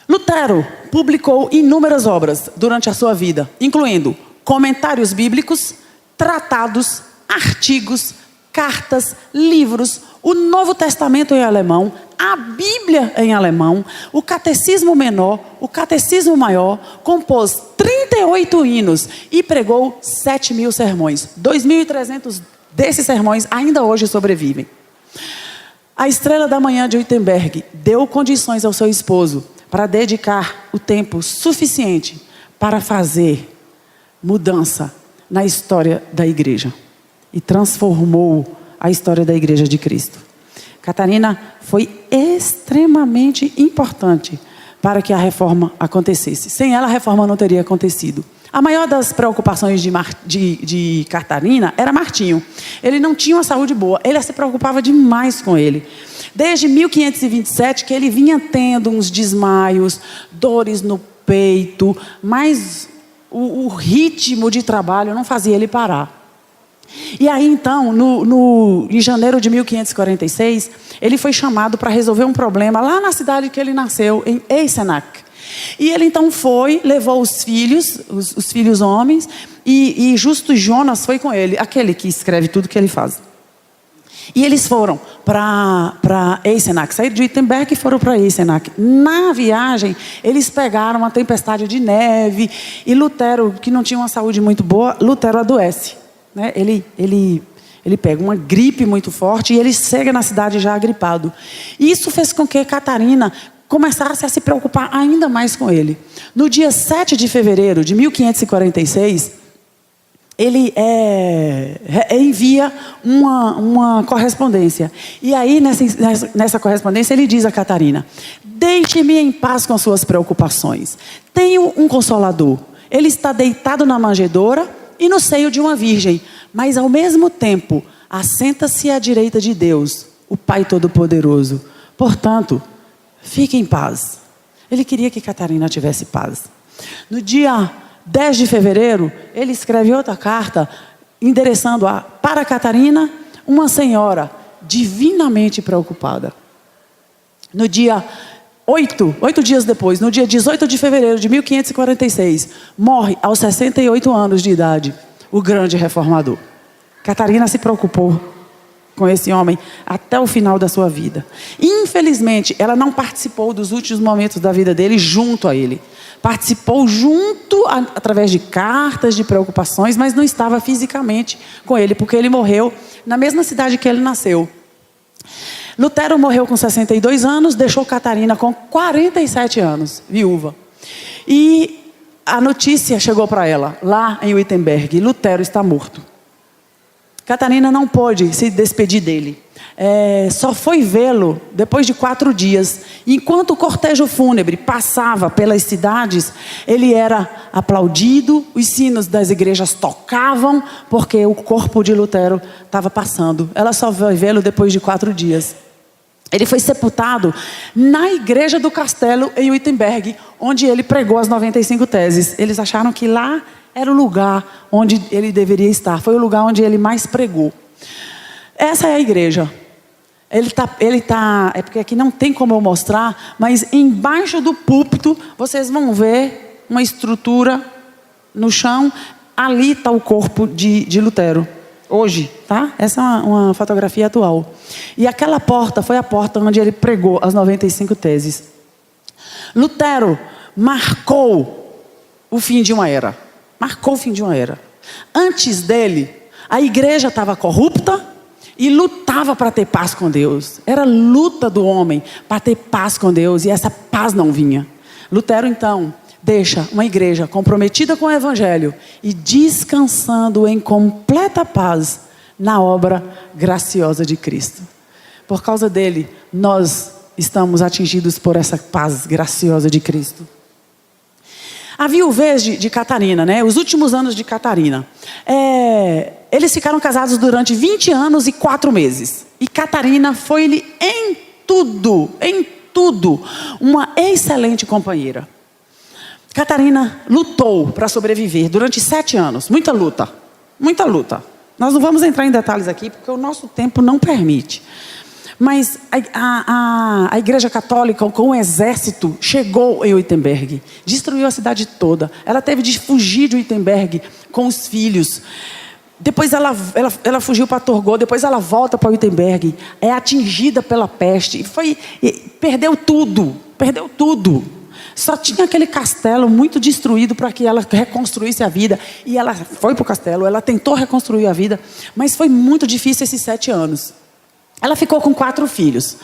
Lutero publicou inúmeras obras durante a sua vida, incluindo comentários bíblicos, tratados, artigos, cartas, livros, o Novo Testamento em alemão, a Bíblia em alemão, o Catecismo Menor, o Catecismo Maior, compôs 38 hinos e pregou 7.000 sermões. 2.300 desses sermões ainda hoje sobrevivem. A Estrela da Manhã de Wittenberg deu condições ao seu esposo para dedicar o tempo suficiente para fazer mudança na história da igreja. E transformou a história da igreja de Cristo. Catarina foi extremamente importante para que a reforma acontecesse. Sem ela, a reforma não teria acontecido. A maior das preocupações de Catarina era Martinho. Ele não tinha uma saúde boa, ele se preocupava demais com ele. Desde 1527 que ele vinha tendo uns desmaios, dores no peito, mas o ritmo de trabalho não fazia ele parar. E aí então, em janeiro de 1546, ele foi chamado para resolver um problema lá na cidade que ele nasceu, em Eisenach. E ele então levou os filhos homens, e Justo Jonas foi com ele, aquele que escreve tudo que ele faz. E eles foram para Eisenach, saíram de Wittenberg e foram para Eisenach. Na viagem, eles pegaram uma tempestade de neve, e Lutero, que não tinha uma saúde muito boa, Lutero adoece. Né? Ele pega uma gripe muito forte e ele chega na cidade já agripado. Isso fez com que Catarina começasse a se preocupar ainda mais com ele. No dia 7 de fevereiro de 1546, ele envia uma correspondência. E aí, nessa correspondência, ele diz a Catarina: deixe-me em paz com suas preocupações. Tenho um consolador. Ele está deitado na manjedoura e no seio de uma virgem, mas ao mesmo tempo assenta-se à direita de Deus, o Pai Todo-Poderoso. Portanto, fique em paz. Ele queria que Catarina tivesse paz. No dia 10 de fevereiro, ele escreve outra carta, endereçando para Catarina, uma senhora divinamente preocupada. No dia 8 dias depois, no dia 18 de fevereiro de 1546, morre aos 68 anos de idade, o grande reformador. Catarina se preocupou com esse homem até o final da sua vida. Infelizmente, ela não participou dos últimos momentos da vida dele junto a ele. Participou através de cartas, de preocupações, mas não estava fisicamente com ele, porque ele morreu na mesma cidade que ele nasceu. Lutero morreu com 62 anos, deixou Catarina com 47 anos, viúva. E a notícia chegou para ela, lá em Wittenberg: Lutero está morto. Catarina não pôde se despedir dele. Só foi vê-lo depois de 4 dias. Enquanto o cortejo fúnebre passava pelas cidades, ele era aplaudido, os sinos das igrejas tocavam, porque o corpo de Lutero estava passando. Ela só foi vê-lo depois de 4 dias. Ele foi sepultado na igreja do castelo em Wittenberg, onde ele pregou as 95 teses. Eles acharam que lá era o lugar onde ele deveria estar. Foi o lugar onde ele mais pregou. Essa é a igreja. É porque aqui não tem como eu mostrar, mas embaixo do púlpito vocês vão ver uma estrutura no chão. Ali está o corpo de Lutero. Hoje, tá? Essa é uma fotografia atual. E aquela porta foi a porta onde ele pregou as 95 teses. Lutero marcou o fim de uma era. Marcou o fim de uma era. Antes dele, a igreja estava corrupta e lutava para ter paz com Deus. Era luta do homem para ter paz com Deus, e essa paz não vinha. Lutero, então, deixa uma igreja comprometida com o Evangelho e descansando em completa paz na obra graciosa de Cristo. Por causa dele, nós estamos atingidos por essa paz graciosa de Cristo. A viuvez de Catarina, né? Os últimos anos de Catarina. Eles ficaram casados durante 20 anos e 4 meses. E Catarina foi-lhe em tudo, uma excelente companheira. Catarina lutou para sobreviver durante 7 anos. Muita luta. Nós não vamos entrar em detalhes aqui, porque o nosso tempo não permite. Mas a Igreja Católica, com o exército, chegou em Wittenberg. Destruiu a cidade toda. Ela teve de fugir de Wittenberg com os filhos. Depois ela fugiu para Torgau. Depois ela volta para Wittenberg. É atingida pela peste. Perdeu tudo. Só tinha aquele castelo muito destruído para que ela reconstruísse a vida. E ela foi para o castelo. Ela tentou reconstruir a vida. Mas foi muito difícil esses 7 anos. Ela ficou com 4 filhos.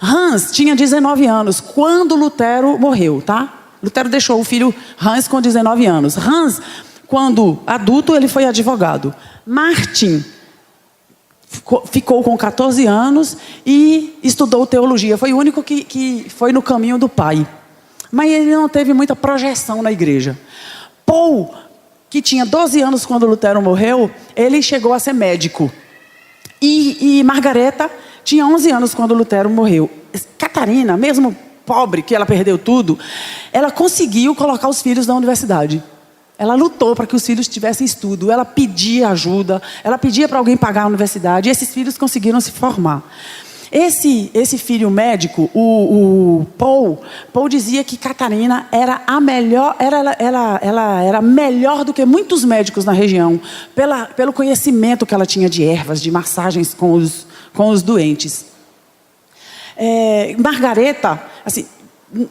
Hans tinha 19 anos quando Lutero morreu, tá? Lutero deixou o filho Hans com 19 anos. Hans, quando adulto, ele foi advogado. Martin ficou com 14 anos e estudou teologia. Foi o único que foi no caminho do pai. Mas ele não teve muita projeção na igreja. Paul, que tinha 12 anos quando Lutero morreu, ele chegou a ser médico. E Margareta tinha 11 anos quando Lutero morreu. Catarina, mesmo pobre, que ela perdeu tudo, ela conseguiu colocar os filhos na universidade. Ela lutou para que os filhos tivessem estudo. Ela pedia ajuda, ela pedia para alguém pagar a universidade. E esses filhos conseguiram se formar. Esse filho médico, o Paul dizia que Catarina era a melhor, ela era melhor do que muitos médicos na região, pelo conhecimento que ela tinha de ervas, de massagens com os doentes. Margareta, assim,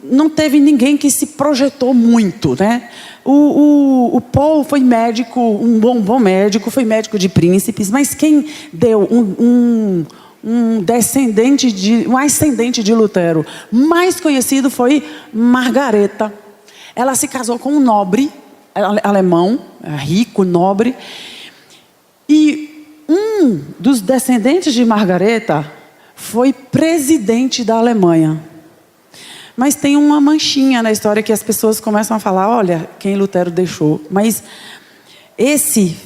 não teve ninguém que se projetou muito, né? O Paul foi médico, um bom médico, foi médico de príncipes, mas quem deu um ascendente de Lutero mais conhecido foi Margareta. Ela se casou com um nobre alemão, rico, nobre, e um dos descendentes de Margareta foi presidente da Alemanha. Mas tem uma manchinha na história que as pessoas começam a falar, olha, quem Lutero deixou. Mas esse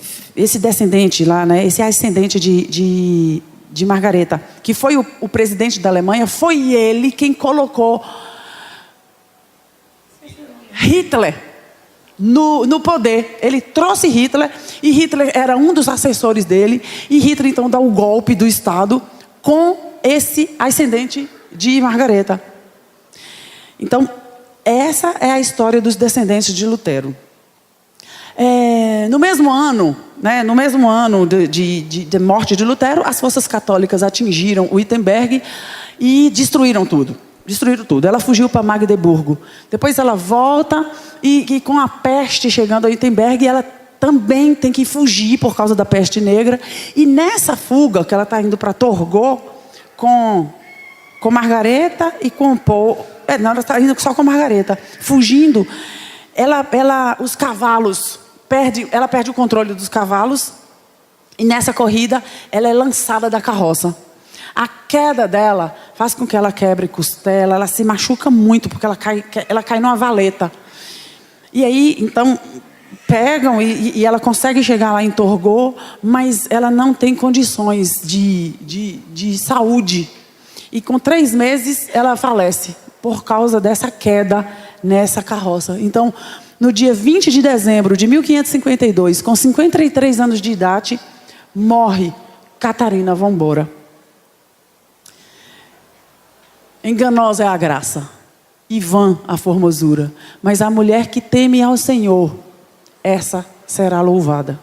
descendente lá, né, esse ascendente de Margareta, que foi o presidente da Alemanha, foi ele quem colocou Hitler no poder. Ele trouxe Hitler, e Hitler era um dos assessores dele, e Hitler então dá o golpe do Estado com esse ascendente de Margareta. Então, essa é a história dos descendentes de Lutero. No mesmo ano, né, de morte de Lutero, as forças católicas atingiram Wittenberg e destruíram tudo. Ela fugiu para Magdeburgo. Depois ela volta e com a peste chegando a Wittenberg, ela também tem que fugir por causa da peste negra. E nessa fuga, que ela está indo para Torgau com Margareta e com Paul. Não, ela está indo só com Margareta. Fugindo, os cavalos, ela perde o controle dos cavalos. E nessa corrida, ela é lançada da carroça. A queda dela faz com que ela quebre costela, ela se machuca muito, porque ela cai numa valeta. E aí, então, pegam e ela consegue chegar lá em Torgau, mas ela não tem condições de saúde. E com 3 meses, ela falece, por causa dessa queda nessa carroça. Então, no dia 20 de dezembro de 1552, com 53 anos de idade, morre Catarina von Bora. Enganosa é a graça, e vã a formosura, mas a mulher que teme ao Senhor, essa será louvada.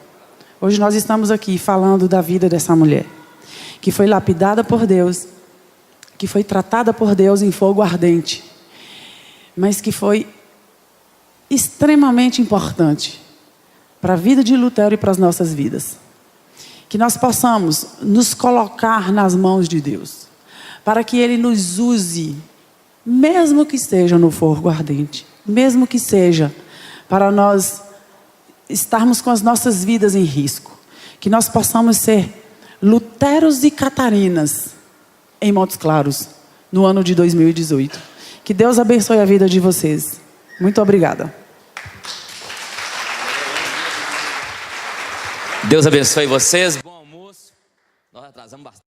Hoje nós estamos aqui falando da vida dessa mulher, que foi lapidada por Deus, que foi tratada por Deus em fogo ardente, mas que foi extremamente importante para a vida de Lutero e para as nossas vidas. Que nós possamos nos colocar nas mãos de Deus, para que Ele nos use, mesmo que seja no fogo ardente, mesmo que seja para nós estarmos com as nossas vidas em risco. Que nós possamos ser Luteros e Catarinas em Montes Claros, no ano de 2018. Que Deus abençoe a vida de vocês. Muito obrigada. Deus abençoe vocês. Bom almoço. Nós atrasamos bastante.